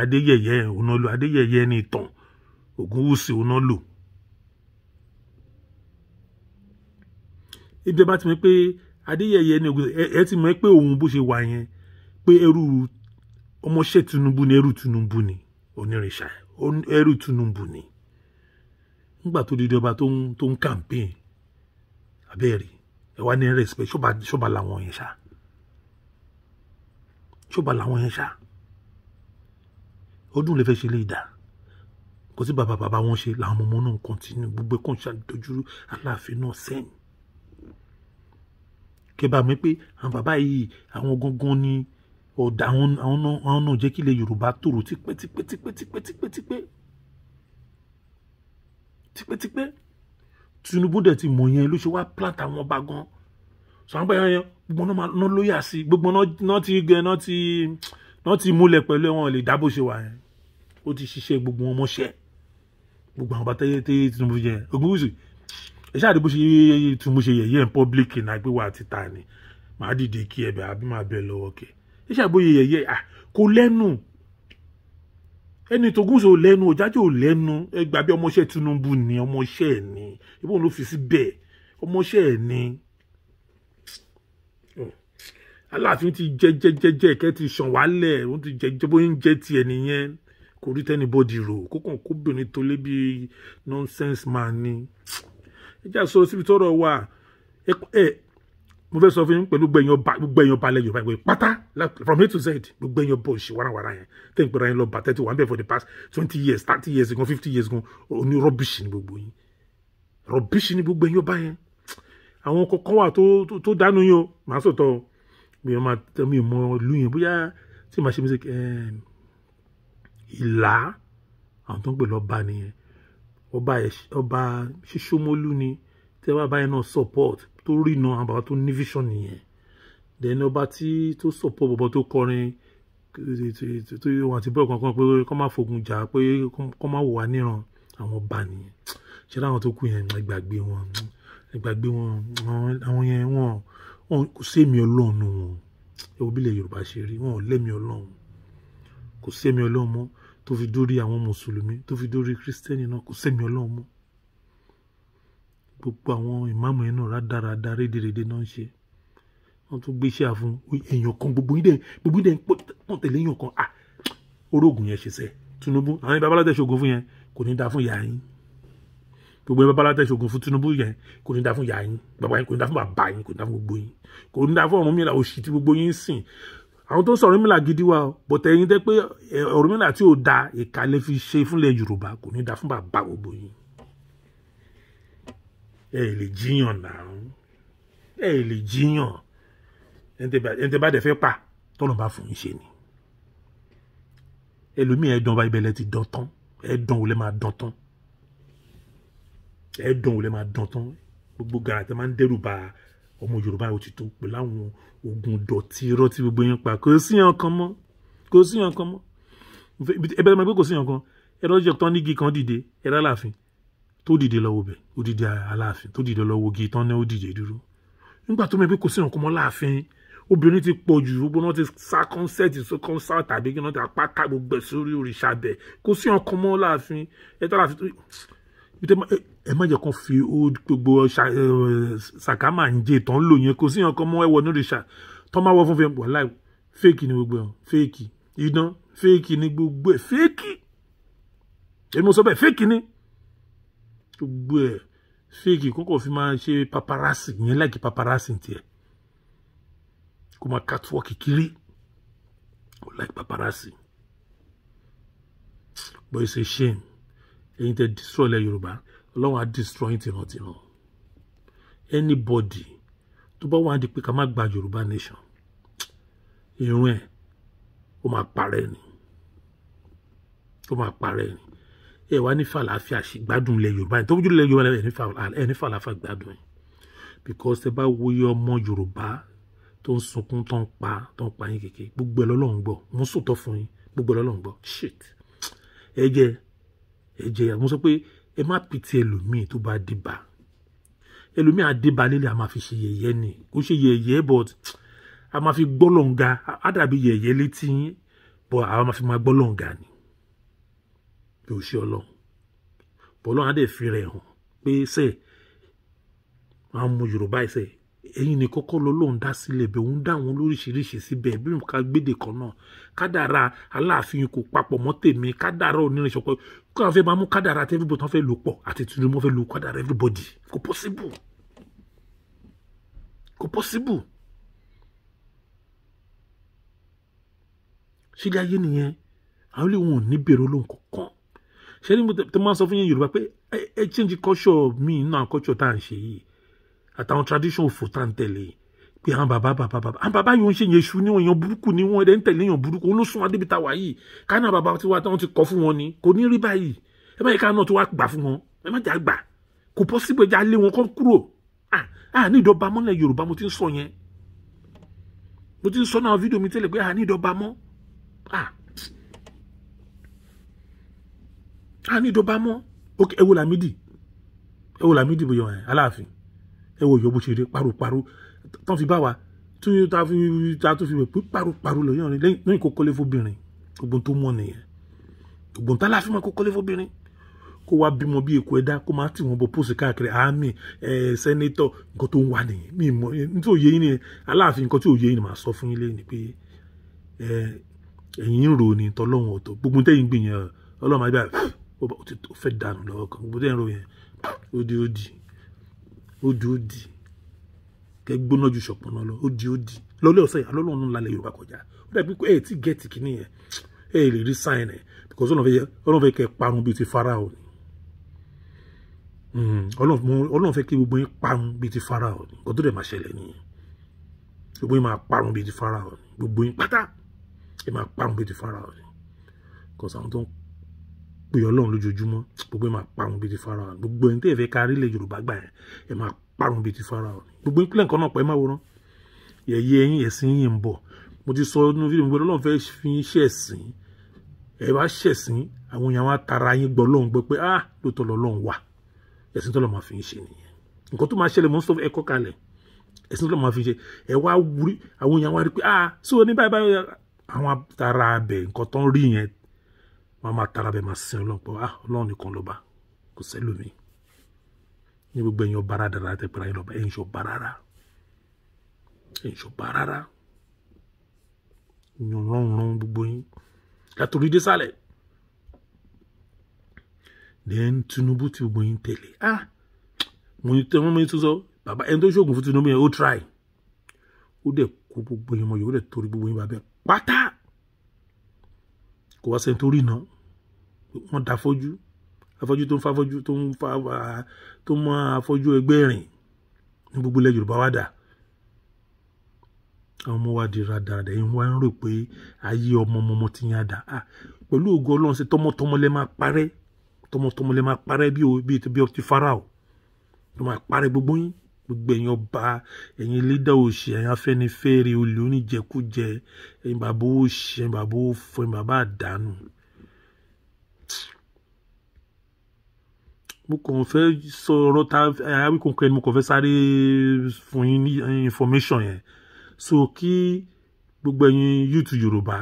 Adéyẹyẹ òun náà lò Adéyẹyẹ ní ìtàn Ògúnwùsì òun náà lò ibi bá ti mọ̀ pé Adéyẹyẹ ní ẹ ti mọ̀ pé òun bó ṣe wà yẹn pé ẹrú ọmọọṣẹ́ Tinubu ni ẹrú Tinubu ni onírìṣà ẹrú Tinubu ni nígbà tó di ọba tó ń campaign abẹ́rẹ́ ẹ wá ní respect ṣọba làwọn yẹn ṣá ọdún lè fẹ́ ṣe lè dà kò sí bàbá wọn ṣe làwọn ọmọ náà continue gbogbo ẹ̀kọ́ ṣàdójú Aláàfin náà sẹ́yìn kẹba mi pé àwọn bàbá yìí àwọn gangan ni ọ̀dà àwọn náà jẹ́ kí ilẹ̀ Yorùbá tòrò tipẹ́tipẹ́ Tinubu dẹ̀ ti mọ̀ yẹn ló ṣe wá plant àwọn ọba gan so àwọn báyọ̀ yẹn gbogbo náà lóyà sí gbogbo náà ti múlẹ̀ pẹ̀lú wọn lè dá bó ṣe wà yẹn ó ti ṣiṣẹ́ gbogbo wọn mọ́ṣẹ́ gbogbo àwọn bàtà tẹ́yẹ Tinubu jẹ Ògúnwùsì ẹ ṣáà dé bó ṣe Tinubu ṣe yẹ̀yẹ́ in public náà pé wà á ti ta ni màá dìde kí ẹbẹ̀ àbí máa bẹ̀ lọ́wọ́ kẹ́ ẹ ṣáà bóyá yẹ̀yẹ́ kò lẹ́nu ẹni t'Ògúnwùsì ò lẹ́nu Ọ̀jájá ò lẹ́nu ẹ gbà bí ọmọọṣẹ́ Tinubu ni ọmọọṣẹ́ ẹ̀ ni ìbọn ló fi sí bẹ́ẹ̀ ọmọọṣẹ́ ẹ̀ ni Aláàfin ti jẹ́ ìkẹ́ ti ṣàn wálẹ̀ ó ti jẹ́ bóyá ń jẹ́ tiẹ̀ nìyẹn kò rí tẹ́nibọ́dì rò kókàn kóbìnrin tó lé bí nonsense man ni ẹ jẹ́ àsọ síbi tọ́rọ̀ wà mo fẹ́ sọ fún yín pẹ̀lú gbogbo ẹ̀yàn balẹ̀ Yorùbá ìwé pátá from A to Z gbogbo ẹ̀yàn bọ̀ ṣe wàràwàrà yẹn tẹ́ ń pẹ̀lú ayé lọ bá 31 bẹ́ẹ̀ for the past 20 years 30 years gan 50 years gan oní rọ́bìṣì ni gbogbo yín rọ́bìṣì ni gbogbo ẹ̀yàn bá yẹn àwọn kọ̀ọ̀kan wà tó dánú yín o màá sọ̀tọ̀ mi ò máa tẹ́ mi mọ ìlú yẹn bóyá tí màá ṣe mi ṣe Ìlá àwọn tó ń pè lọ́ba nìyẹn ọba Ṣíṣómólú ni tẹ́ wá báyẹn náà support tó rí iná àwọn bàbá tó ní vision nìyẹn then ọba tó support bàbá tó kọrin tó wọn àti bẹ́ẹ̀ kankan pé kọ́ máa fogun jà pé kọ́ máa wò wá níran àwọn ọba nìyẹn ṣé láwọn tó kù yẹn ẹgbàgbé wọn àwọn yẹn wọn kò sẹ́mi Ọlọ́run wọn ewu bílẹ̀ Yorùbá ṣe rí wọn ò lẹ́mi Ọlọ́run kò sẹ́mi Ọlọ́run mọ́ tó fi dórí àwọn mùsùlùmí tó fi dórí kírísítẹ́nì náà kò sẹ́mi Ọlọ́run mọ́ gbogbo àwọn ìmáàmù yẹn náà rádaràda rédèrèdè náà ń ṣe wọ́n tún gbéṣẹ́ àfún èèyàn kan gbogbo yín dẹ̀ pọ̀ tẹ̀lé èèyàn kan orógùn yẹn ṣe sẹ́ Tinubu àwọn ibà balẹ̀ ṣògo fún yẹn kò ní dáa fún ìyá yín gbogbo ẹ bàbá tẹ ṣoògùn fún Tinubu yẹn kò ní dá fún ìyá yín bàbá yín kò ní dá fún bàbá yín kò ní dá fún gbogbo yín kò ní dá fún Ọ̀rúnmìlà òṣì tí gbogbo yín ń sìn àwọn tó ń sọ Ọ̀rúnmìlà gidi wa bọ̀tẹ̀ yín tẹ́ pé Ọ̀rúnmìlà tí ò da ìkàlẹ̀ fi ṣe fúnlẹ̀ Yorùbá kò ní dá fún bàbá gbogbo yín ẹ lè jiyàn náà ẹ lè jiyàn ẹni tẹ́ bá dẹ̀ fẹ́ pa tọ́nà bá fún yín ṣe ni ẹlòmíì ẹ̀dán bá ibẹ̀lẹ̀ ti dán tán ẹ̀dán ò lè máa dán tán ẹ̀dán ò lè máa dán tán gbogbo gara tẹ́ máa ń dẹ́rù bà ọmọ Yorùbá ó ti tó pẹ̀lú àwọn ogun dọ̀tí irọ́ tí gbogbo yín pa kò sí yàn kan mọ́ ẹbẹ̀ máa gbé kò sí yàn kan ẹ̀rọ jẹ́ tán nígi kan dìde ẹ̀rọ Aláàfin tó dìde lọ́wọ́ bẹ̀ ó dìde Aláàfin tó dìde lọ́wọ́ gi tán ní ó dìde dúró nígbà tó mẹ́ pé kò sí yàn kan mọ́ láàfin obìnrin ti pọ̀ jù gbogbo náà ti sá kọ́nsẹ́ẹ̀tì sí kọ́nsáàtì tàbí kí wọ́n ti apáta gbogbo sórí òrìṣà bẹ̀ kò sí yàn kan mọ́ láàfin ẹ̀tọ́ láàfin tó ẹ má jẹ́ kán fi gbogbo sàkámà ń jẹ tán lò yẹn kò sí yàn kan mọ́ ẹ̀wọ̀ ní òrìṣà tán máa wọ́ fún fi wà láì fẹ́ẹ̀kì ni gbogbo ẹ̀ fẹ́ẹ̀kì idán fẹ́ẹ̀kì ni gbogbo ẹ̀ fẹ́ẹ̀kì èmi sọ bẹ́ẹ̀ fẹ́ẹ̀kì ni gbogbo ẹ̀ fẹ́ẹ̀kì kókò fi máa ṣe paparazzi yẹn láìkí paparazzi tiẹ̀ kó máa catwalk kiri kó like paparazzi but it's a shame ẹ̀yin tẹ́ destroy ilẹ̀ Yorùbá Ọlọ́run á destroy tìrantìran anybody tó bá wà á di pé ká má gba Yorùbá nation irun ẹ̀ ó máa parẹ́ ni ẹ wá ní fàlàáfíà ṣì gbádùn ilẹ̀ Yorùbá yẹn tó bójú ilẹ̀ Yorùbá ẹ̀ ní fàlàáfíà gbádùn ẹ̀ because tẹ́ bá wòye ọmọ Yorùbá tó ń sunkún tó ń pa yín kékeré gbogbo ẹ̀ lọ́lọ́run gbọ́ mo sòtọ́ fún yín gbogbo ẹ̀ lọ́lọ́run gbọ́ shit ẹ jẹ́ mo sọ pé ẹ má pìtì ẹlòmíì tó bá dìbà ẹlòmíì àdìbà lílẹ̀ a máa fi ṣe yẹ̀yẹ́ ni kò ṣe yẹ̀yẹ́ but a máa fi gbọ́lọ̀ǹga á dàbí yẹ̀yẹ́ létí yín but a máa fi máa gbọ́lọ̀ǹga ni bí ó ṣe Ọlọ́run but Ọlọ́run á dẹ̀ fi rẹ̀ hàn pé sẹ́ẹ̀ àwọn ọmọ Yorùbá ẹ̀sẹ̀ ẹ̀yin ni kọ́kọ́ lọ́lọ́run dá sílẹ̀ bẹ́ẹ̀ òun dá àwọn lóríṣiríṣi síbẹ̀ bí nǹkan gbédè kan náà kádàrá Aláàfin kò papọ̀ mọ́ tèmi kádàrá onírìnṣọ́ pé kí wọ́n fẹ́ máa mú kádàrá tí everybody tán fẹ́ lò pọ̀ àti Tinubu fẹ́ lò kádàrá everybody kò possible ṣé ilé ayé nìyẹn àwọn ilé wọn ò ní bèrè olóhùn kankan ṣé ní mo tẹ máa sọ fún yín Yorùbá pé ẹ change culture mi náà culture tá à ń ṣe yìí àtàwọn tradition òfò tá à ń tẹ̀lé pé àwọn bàbá yóò ń ṣe yẹn ṣu níwọ̀n èèyàn burúkú ni wọ́n ẹ̀dẹ̀ ń tẹ̀lé èèyàn burúkú wọn ló sún wọn débi tá a wà yìí káná bàbá tí wọ́n ti kọ́ fún wọn ni kò ní rí báyìí ẹ má yẹ ká náà tó wá gbà fún wọn ẹ má jà gbà kò possible ẹja lé wọn kọ́ kúrò ní ìdọ́ba mọ́lẹ̀ Yorùbá mo ti ń sọ yẹn mo ti ń sọ náà fídíò mi tẹ́lẹ̀ pé ní ìdọ́ba mọ́ ní ìdọ́ba mọ́ ok ẹ wo Lámídì bóyá ẹ Aláàfin ẹ wo Ìyọ̀bù ṣeré paru tán fi bá wa tí ta tó fi pé paru lọ yàn lẹ́yìn kó kọ́lé fóbìnrin gbogbo tó mọ̀ nìyẹn gbogbo tá láàfin máa kó kọ́lé fóbìnrin kó wá bímọ bí èkó ẹ̀dá kó máa tì wọ́n bọ pósì káàkiri àmì sẹ́nétọ̀ nǹkan tó ń wà nìyẹn mi mọ̀ nítorí òye yín ni Aláàfin nǹkan tí òye yín ni màá sọ fún yín lẹ́yìn pé ẹ̀yin ń rò ní tọ́lọ́run ọ̀tọ̀ gbogbo tẹ́yìn gbìyànjú Ọlọ́run máa gbà ó fẹ́ dànù lọ́wọ́ kan gbogbo tẹ́yìn rò yẹn ó di kẹ gbóná ju ṣọ̀pọ̀nà lọ ó di lọ́lẹ́ ọ̀sẹ̀ alọ́lọ́run lálẹ́ Yorùbá kọjá ó dàbí pé ẹ̀ tí gẹ̀ẹ́tì kìíní yẹn ẹ̀ lè rí sáìn ẹ̀ because Ọlọ́run fẹ́ kẹ parun bíi ti Fáráò ni Ọlọ́run fẹ́ kí gbogbo yín parun bíi ti Fáráò ni nǹkan tó dẹ̀ máa ṣẹlẹ̀ nìyẹn gbogbo yín máa parun bíi ti Fáráò ni gbogbo yín pátá ẹ máa parun bíi ti Fáráò ni because àwọn tó ń pè Ọlọ́run lójoojúmọ́ gbogbo yín máa parun bíi ti Fáráò ni gbogbo yín tẹ́ ẹ fẹ́ kárí ilẹ̀ Yorùbá gbà yẹn ẹ máa parun bíi ti Fáráò ni gbogbo ìpínlẹ̀ nǹkan náà pẹ́ máa wòran yẹ̀yẹ́ ẹ̀yìn ẹ̀sìn yìí ń bọ̀ mo ti sọ nínú fídíò gbọ́dọ̀ Ọlọ́run fẹ́ fi ṣẹ̀sìn ẹ bá ṣẹ̀sìn àwọn èèyàn wa tara yín gbọ́ Ọlọ́run gbọ́ pé lóòótọ́ lọ́lọ́run wà ẹ̀sìn tó lọ́ máa fi ń ṣe nìyẹn nǹkan tó máa ṣẹlẹ̀ mọ́ sọ ẹ̀kọ́ kalẹ̀ ẹ̀sìn tó lọ́ máa fi ṣe ẹ wá wúrí àwọn èèyàn wa rí pé sí o ní báyìí àwọn tara abẹ nǹkan tó ń rí yẹn wọ́n máa tara abẹ máa sin Ọlọ́run pé Ọlọ́run nìkan ló bá kò sẹ́lòmíì ní gbogbo ẹ̀yin ọba dára tẹ pẹ̀lú ayé lọ́ba ẹ̀yin ṣọba rárá yan rán gbogbo yín látòrí dé sálẹ̀ then Tinubu tí gbogbo yín tẹ̀lé mo ní tẹ́wọ́n mi tún sọ bàbá ẹni tó ṣoògùn fún Tinubu yẹn ó try ó dẹ̀ kó gbogbo yín mọ̀ yóò dẹ̀ torí gbogbo yín bàbá pátá kò wá sẹ́ni tó rí iná wọ́n da afọ́jú tó ń fa afọ́jú tó mọ afọ́jú ẹgbẹ́ rìn ní gbogbo ilẹ̀ Yorùbá wá dà àwọn ọmọ wa di rádaràdà yín wá ń rò pé ayé ọmọ ti yàn dà pẹ̀lú ògo Ọlọ́run sí tọmọtọmọ lẹ máa parẹ́ bí ti Fáráò tó máa parẹ́ gbogbo yín gbogbo ẹ̀yin ọba ẹ̀yin lídà òṣì ẹ̀yin Afẹ́nifẹ́re olè oníjẹkújẹ ẹ̀yin bàbá òṣì ẹ̀yin bàbá òfò ẹ̀yin bàbá àdánù. mo kàn fẹ́ sọ̀rọ̀ àwíkọ̀kọ̀ ẹni mo kàn fẹ́ sáré fún yín ní information yẹn so kí gbogbo ẹ̀yin YouTube Yorùbá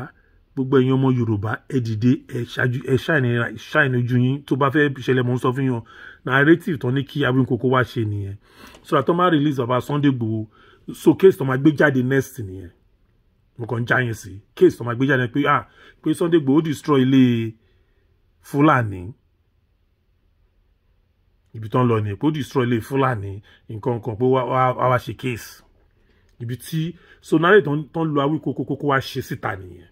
gbogbo ẹ̀yin ọmọ Yorùbá ẹ dìde ẹ ṣàìní ojú yín tó bá fẹ́ ṣẹlẹ̀ mọ́ ń sọ fún yín narrative tó ní kí Awíkókó wá ṣe nìyẹn so àtọ́ máa release bàbá Sunday Igboho so case tó máa gbé jáde next nìyẹn mo kàn ń já yẹn sí case tó máa gbé jáde pé Sunday Igboho destroy ilé Fúlàní ibi tó ń lọ ní pé ó destroy ilé Fúlàní nǹkan kan pé wá ṣe case ibi tí so narrative tó ń lo Awíkókó wá ṣe síta nìyẹn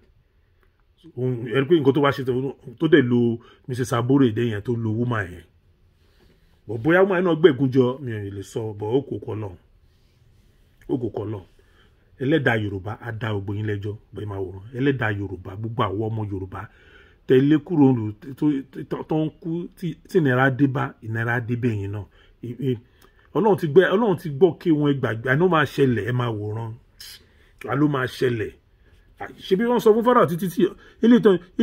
ẹni pé nǹkan tó wá ṣe tó dẹ̀ lo Mrs. Aborode yẹn tó lo woman yẹn bọ̀ bóyá woman yẹn náà gbẹ̀gúnjọ mi ò lè sọ bọ̀ ó kò kọ́ lọ ẹlẹ́dàá Yorùbá á dá gbogbo yín lẹ́jọ́ bẹ́ẹ̀ máa wòran ẹlẹ́dàá Yorùbá gbogbo àwọn ọmọ Yorùbá tẹ̀lé kúrò tó ń kú tí ìnira dé bá ìnira dé bẹ́ẹ̀ yín náà Ọlọ́run ti gbọ́ kí wọn gbàgbé àná máa ṣẹlẹ̀ ẹ máa wòran àló máa ṣẹlẹ̀ ṣebí wọ́n sọ fún Fáráò títí tí ilé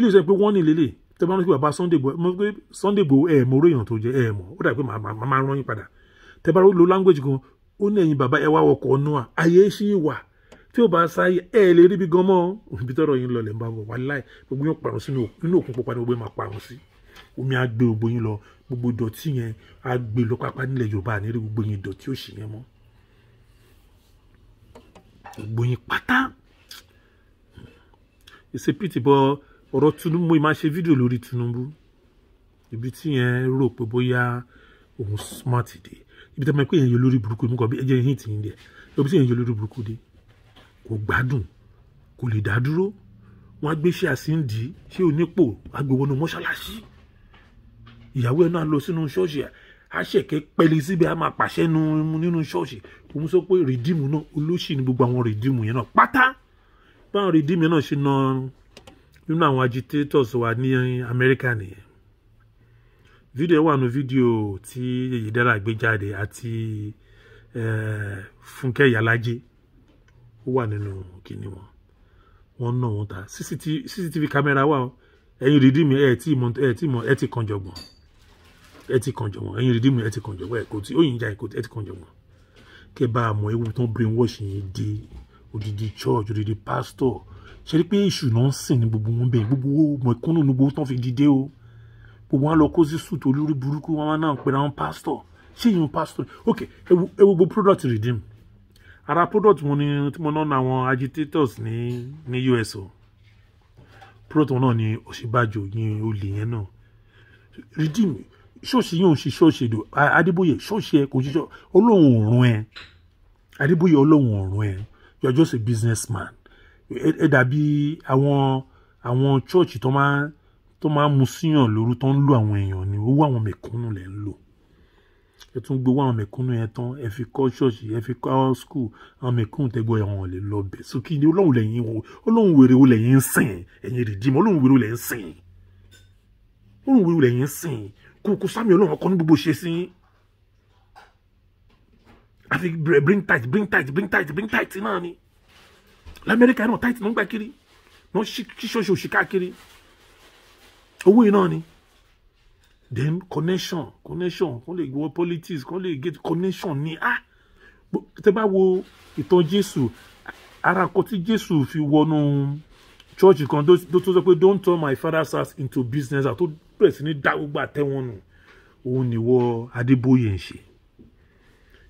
ìsọ pé wọ́n ní lélẹ̀ tẹ́ bá ń kí bàbá Sunday Igboho mo rí èèyàn tó jẹ́ mọ̀ ó dà pé màá rán yín padà tẹ́ bá lo language kan ó ní ẹ̀yin bàbá ẹ wá ọkọ̀ Noah ayé ṣì wà tí ó bá sáyé lè rí bí gan mọ́ ibi tọ́rọ̀ yín lọ lẹ́ ń bá wọ̀ wàláì gbogbo yín parun nínú òkun pupa ní gbogbo yín máa parun sí omi á gbé gbogbo yín lọ gbogbo ìdọ̀tí yẹn á gbé lọ pápá nílẹ̀ Yorùbá ní rí gbogbo yín ìdọ̀tí òṣì yẹn mọ́ gbogbo yín pátá ìṣe pìtì bọ ọ̀rọ̀ Tinubu máa ṣe fídíò lórí Tinubu ibi tí yẹn rò pé bóyá òun smart dé ibi tí a máa pè yẹn yọ lórí burúkú mú kọ bí ẹjẹ yín tì yín dẹ ibi tí yẹn yọ lórí burúkú dé kò gbádùn kò lè dá dúró wọn á gbé ṣe àsíndì ṣé onípò agbèwọnú mọ́ṣáláṣí ìyàwó ẹ̀ náà lọ sínú ṣọ́ọ̀ṣì àṣẹkẹ pẹ̀lẹ́ síbẹ̀ a máa pàṣẹ nínú ṣọ́ọ̀ṣì òun sọ pé rìdíìmù náà olóṣì ní gbogbo àwọn rìdíìmù yẹn náà pátá báwọn rìdíìmù náà ṣe na nínú àwọn agitators wa ní Amẹ́ríkà nìyẹn fídíò wà nù fídíò tí Oyèdélà gbé jáde àti Fúnkẹ́ Ìyálájé ó wà nínú kíní wọn náà wọn ta CCTV kámẹ́rà wà ó ẹ̀yin rìdíìmù ẹ ti kànjọ̀gbọ̀n ẹ̀yin rìdíìmù ẹ ti kànjọ̀gbọ̀n kò tí ó yìn já ẹ ti kànjọ̀gbọ̀n kẹ́ bá a mọ̀ ewu tó ń brainwash yín dé odidi church odidi pastor ṣe rí pé èṣù náà ń sìn ní gbogbo wọn bẹ́ẹ̀ gbogbo mọ̀kúnnù ní gbogbo tán fi dìde o gbogbo wọn lọ kó sí sùt olórí burúkú wọn náà ń pera wọn pastor ṣé ìyún pastor ok ẹ wo gbogbo product redeem ara product wọn ni tí mo náà àwọn agitators ní US o product wọn náà ni Ọ̀ṣínbàjò yín olè yẹn náà redeem ṣọ́ọ̀ṣì yóò ṣe ṣọ́ọ̀ṣì èdò Adébóyè ṣọ́ọ̀ṣì ẹ kò ṣiṣọ́ Ọlọ́run ọ̀run ẹ Adébóyè Ọlọ́run ọ̀run ẹ you are just a businessman ẹ dàbí àwọn church tó máa mú síyàn lóru tó ń lo àwọn èèyàn ní owó àwọn mẹ̀kúnnù lẹ̀ ń lò ẹ tún gbowó àwọn mẹ̀kúnnù yẹn tán ẹ fi kọ́ church ẹ fi kọ́ school àwọn mẹ̀kúnnù tẹ́gbọ́ ẹ̀wọ̀n lè lọ bẹ̀ so kí ni Ọlọ́run wèrè wo lẹ́yìn ń sìn ẹ̀yin rìdíìmù Ọlọ́run wèrè wo lẹ́yìn ń sìn Ọlọ́run wèrè wo lẹ́yìn ń sìn kò sámi Ọlọ́run ọkọ ní gbogbo ṣe sí àfi bring tight náà ni l'Amẹ́ríkà náà tight náà ń gbà kiri náà ṣíṣọ́ṣe òṣì káàkiri owó yìí náà ni then connection kò lè gbọ́ politics kò lè get connection ni tẹ́ bá wo ìtàn Jésù ara kan tí Jésù fi wọnú church kan tó sọ pé don't turn my father's house into business tó bẹ̀rẹ̀ sí ní dá gbogbo àtẹ́wọ̀n nù òun ni ìwọ Adébóyè ń ṣe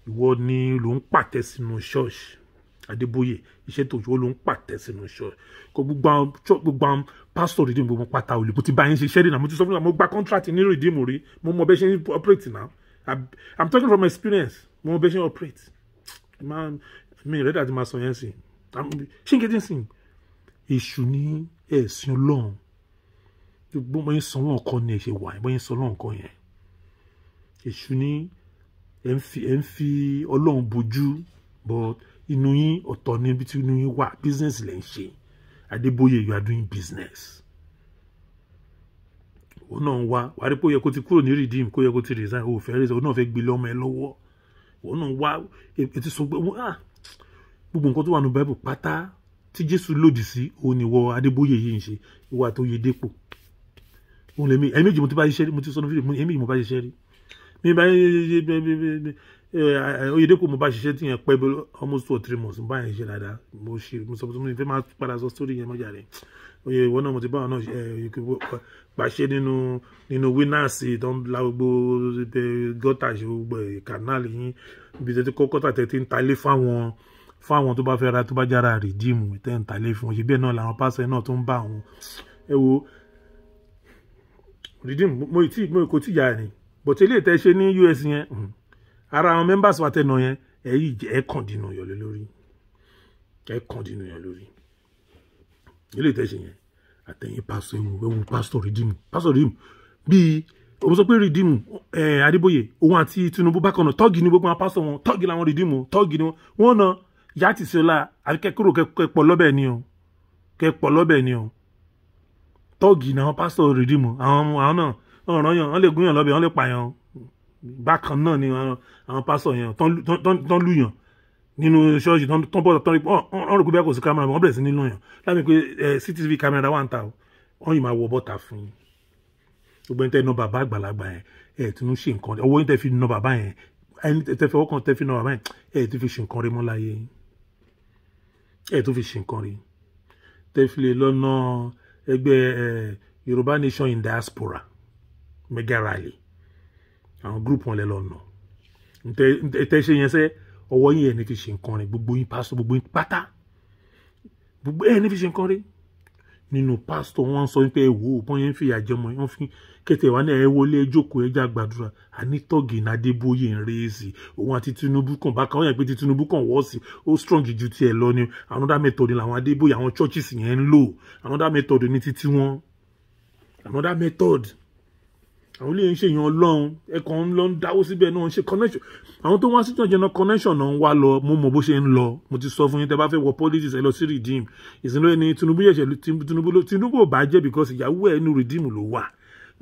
ìwọ ni ló ń pàtẹ sínú church Adébóyè iṣẹ́ tó ṣe ó ló ń pàtẹ sínú church kò gbogbo pastor redeem gbogbo pátá olè mo ti bá yín ṣiṣẹ́ rí náà mo ti sọ fún yín mo gba contract ní redeem rí mo mọ bẹ́ẹ̀ ṣe ń operate now I'm talking from experience mo mọ bẹ́ẹ̀ ṣe ń operate mi rẹ́dà ti máa sọ yẹn sí ṣé n kẹ́tí sìn èṣù ní ẹ̀sìn ọlọ́run gbogbo bóyá sọ lọ́n kọ́ ni ẹ̀ ṣe wà bóyá sọ lọ́n kọ́ yẹn èṣù ní ẹ̀ ń fi ọlọ́run bojú but inú yín ọ̀tọ̀ níbi tí inú yín wà business lẹ́ ń ṣe Adébóyè you are doing business òun náà ń wá wàá rí pé ó yẹ kó ti kúrò ní redeem kó yẹ kó ti resign ó fẹ́ resign òun náà fẹ́ gbé lọ́mọ ẹ lọ́wọ́ òun náà ń wá ètí sọ pé gbogbo nǹkan tó wà ní Bible pátá tí Jésù lòdì sí òun ni wọ Adébóyè yìí ń ṣe ìwà tó yẹ dépò òun lèmi ẹ̀mí méjì mo ti bá ṣiṣẹ́ rí mo ti sọ ní fídíò ẹ̀mí méjì mo bá ṣiṣẹ́ rí mi bá Oyèdépò mo bá ṣiṣẹ́ tí yẹn pẹ́ bí almost 2 or 3 months mo bá yẹn ṣe dáadáa mo sọ fún mi fẹ́ máa padà sọ story yẹn mọ́jà rẹ̀ oye ìwọ náà mo ti bá wọn náà pàṣẹ nínú winners tó ń la gbogbo gọ́tà ṣe gbogbo canal yín ibi tẹ́tí kọ́kọ́tà tẹ́tí ń talé fáwọn tó bá fẹ́ ra tó bá jára redeem tẹ́ ń talé fún wọn ṣe bẹ́ẹ̀ náà làwọn pásẹ̀ náà tó ń bá wọn ẹ wo redeem mo kò tí yà ni but ilé ìtẹ́ ṣe ní US yẹn ara àwọn members wa tẹ̀nà yẹn ẹ kàn dínú yọ lórí ilé ìtẹ́ ṣe yẹn àtẹ̀yìn pásọ̀ ewu pásọ̀ redeem bíi o sọ pé redeem Adébóyè òun àti Tinubu bákan náà tọ́ọ̀gì ní gbogbo àwọn pásọ̀ wọn tọ́ọ̀gì làwọn redeem tọ́ọ̀gì ni wọ́n náà yá ti sí ọlá àfi kẹ́kọ̀ọ́ kẹ́pọ̀ lọ́bẹ̀ ni o tọ́ọ̀gì ní àwọn pásọ̀ redeem àwọn náà ọ̀ràn yàn wọ́n lè gúnyàn lọ́bẹ̀ wọ́n lè pààyàn bákan náà ni àwọn pásọ̀ yẹn tán lùyàn nínú ṣọ́ọ̀ṣì tán bọ̀ tán rí ọ̀rùn kú bí kò sí kámẹ́rà wọ́n bẹ̀rẹ̀ sí nínú yàn láti pé CCTV kámẹ́rà wà ń ta wọ́n yìí máa wọ bọ́ta fún yín gbogbo ẹni tẹ́ ná bàbá àgbàlagbà yẹn tún ṣe nǹkan ọwọ́ yín tẹ́ fi ná bàbá yẹn ẹni tẹ́ fẹ́ ọkàn tẹ́ fi ná bàbá yẹn tún fi ṣe nǹkan rí mọ́ láyé tún fi ṣe nǹkan rí tẹ́ fi lè lọ́nà ẹgbẹ́ Yorùbá Nation in Diaspora mega rally àwọn group wọn lẹ lọ́nà tẹ́ ṣe yẹn sẹ́ ọwọ́ yín ẹ̀ ní fi ṣe nǹkan rí gbogbo yín pásítọ̀ gbogbo yín pátá gbogbo ẹ̀ ní fi ṣe nǹkan rí nínú pásítọ̀ wọn sọ pé ẹ wò ó bọ́n yẹn ń fìyà jẹmọ wọn fi kẹtẹ wá ní ẹ wọlé ẹjọkọ ẹjà gbàdúrà Anítọ́gì ní Adébóyè ń rèézì òun àti Tinubu kan bákan wọn yẹn pé ti Tinubu kan wọ́ sí ó strong ju tiẹ̀ lọ ni another method làwọn Adébóyè àwọn churches yẹn ń lò another method ní títí wọn another method àwọn ilé ń ṣe yan Ọlọ́run ẹ̀kan ń lọ ń dáwó síbẹ̀ náà ń ṣe connection àwọn tó wá sí ìjọba náà connection náà ń wá lọ mo mọ̀ bó ṣe ń lọ mo ti sọ fún yín tẹ́ bá fẹ́ wọ politics ẹ lọ sí redeem ìsìnlẹ̀ ẹni Tinubu ò bá jẹ́ because ìyàwó ẹ̀ inú redeem ló wà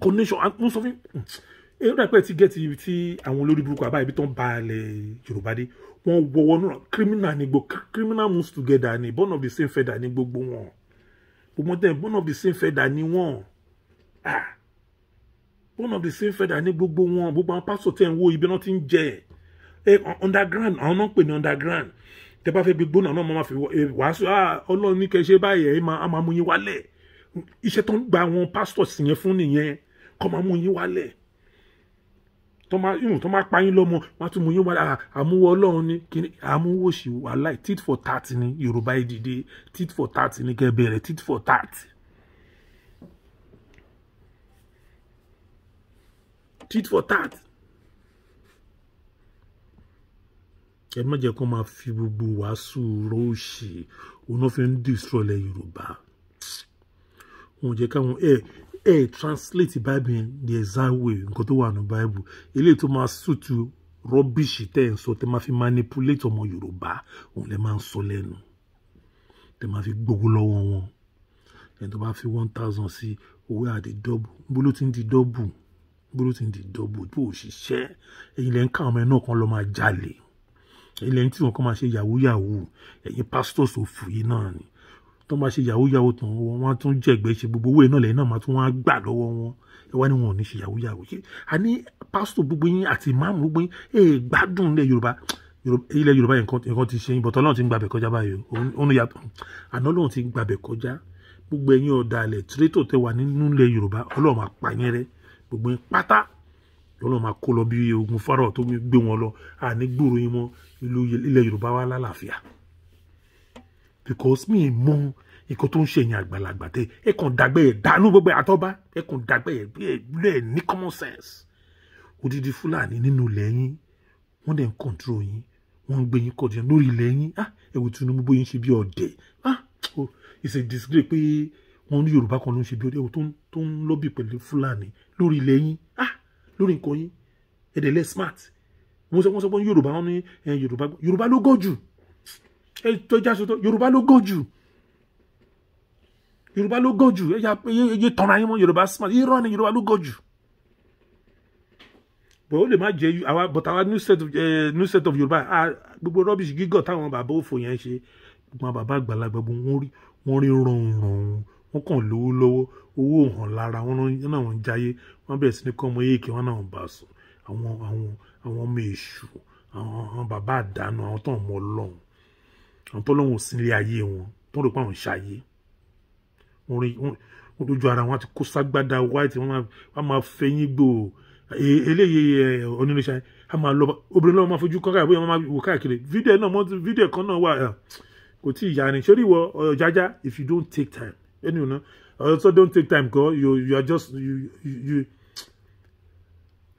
connection mo sọ fún yín èrò dàpẹ́ ti gẹ́tì ibi tí àwọn olórí burúkú àbá ibi tó ń ba ilẹ̀ Yorùbá dé wọ́n wọ́wọ́ náà criminal ni gbogbo criminal moves together ni born of the same feather ni gbogbo wọn gbogbo tẹ̀ born of the same feather ni wọ́n one of the same feather ní gbogbo wọn gbogbo àwọn pásítọ̀ tẹ̀ ń wo ibi náà ti ń jẹ underground àwọn náà ń pè ní underground tẹ bá fẹ́ gbégbóná náà máa fi wàásù Ọlọ́run ní kẹ́ ṣe báyìí ẹ̀ máa mú yín wálẹ̀ iṣẹ́ tó ń gba àwọn pásítọ̀ sì yẹn fún nìyẹn kọ́ máa mú yín wálẹ̀ tó máa pa yín lọ́mọ wọ́n á tún mú yín wálẹ̀ àmúwọ́ Ọlọ́run ní kíní àmúwò sì wà láì tit for tat ní Yorùbá ìdìde tit for tat ní kẹ́ bẹ̀rẹ̀ tit for tat. Tit for tat. Ẹ má jẹ́ kó máa fi gbogbo wàásù róòṣì òun náà fi ń destroy ilẹ̀ Yorùbá. Wọ́n jẹ́ káwọn translate Bible yẹn the exact way nǹkan tó wà ní Bible eléyìí tó máa sùtù rubbish tẹ́ ń sọ tẹ́ máa fi manipulate ọmọ Yorùbá òun lè máa ń sọ lẹ́nu tẹ́ máa fi gbogbo lọ́wọ́ wọn ẹni tó bá fi 1000 sí owó àdé double bó ló ti ń di double bó ti ń di dọ́bù tó òṣìṣẹ́ ẹ̀yin lẹ́yìn káwọn ọmọ ẹ̀ náà kan lọ máa jalè ẹ̀yin lẹ́yìn tí wọ́n kàn máa ṣe yahoo ẹ̀yin pastors òfò yìí náà ni tó máa ṣe yahoo tán wọ́n á tún jẹ̀gbẹ́ ṣe gbogbo owó ẹ̀ náà lẹ́yìn náà máa tún wọ́n á gbà lọ́wọ́ wọn ẹ wá ní wọn ò ní ṣe yahoo àní pastor gbogbo yín àti imam gbogbo yín gbádùn ilẹ̀ Yorùbá nǹkan ti ṣe yín bọ̀tọ̀ Ọlọ́run ti ń gbàbẹ̀ kọjá báyìí òun yàtọ̀ àná Ọlọ́run ti ń gbàbẹ̀ kọjá gbogbo ẹ̀yin ọ̀dàlẹ̀ tírẹ́tò tẹ wà nínú ilẹ̀ Yorùbá Ọlọ́run máa pa yín rẹ́ gbogbo yín pátá Ọlọ́run máa kó lọ bí ogun Fáráò tó gbé wọn lọ àní gbòòrò yín mọ́ ilẹ̀ Yorùbá wa lálàáfíà because mi mọ ìkó tó ń ṣe yẹn àgbàlagbà tẹ ẹ kàn dàgbẹ́ ẹ̀ dànù gbogbo àtọ́ba ẹ kàn dàgbẹ́ ẹ̀ bí ẹ̀ ní common sense odidi Fúlàní nínú ilẹ̀ yín wọ́n dẹ̀ ń control yín wọ́n ń gbé yín kọjá lórí ilẹ̀ yín ẹ wo Tinubu bóyá ń ṣe bí ọ̀dẹ̀ it's a disgrace pé wọ́n ní Yorùbá kan ló ń ṣe bí ọ̀dẹ̀ ẹ wo tó ń lọ́bì pẹ̀lú Fúlàní lórí ilẹ̀ yín lórí nǹkan yín ẹ̀dẹ̀lẹ̀ smart wọ́n sọ pé Yorùbá wọn ní Yorùbá ló gọ̀ jù ẹ tó já sọ́tọ̀ Yorùbá ló gọ̀ jù Yorùbá ló gọ̀ jù ẹ tọ́ra yín mọ́ Yorùbá smart irọ́ ni Yorùbá ló gọ̀ jù but ó lè má jẹ́ but our new set of Yorùbá gbogbo rubbish gígọ̀ táwọn bàbá òfò yẹn ṣe gbogbo bàbá àgbàlagbà wọ́n rí rọrùn wọ́n kàn lówó lọ́wọ́ owó hàn lára wọn náà wọ́n jáyé wọ́n bẹ̀rẹ̀ sí ní kọ́ ọmọ yéèké wọn náà bá sùn àwọn ọmọ èṣù àwọn bàbá àdánù àwọn tó ń mọ Ọlọ́run àwọn tó lọ́wọ́ sí ilé ayé wọn tó ń rò pé àwọn ṣayé wọ́n lójú ara wọn ti kó ságbádá white wọ́n máa fẹ́yìn gbò eléyìí onírìṣà a máa lọ obìnrin náà máa fojú kọ́ káàkiri bóyá wọ́n máa wò káàkiri fídíò kan náà wà kò tí ì yá ni sórí ìwọ Ọ̀jájá if you don't take time anyway also don't take time cause you are just you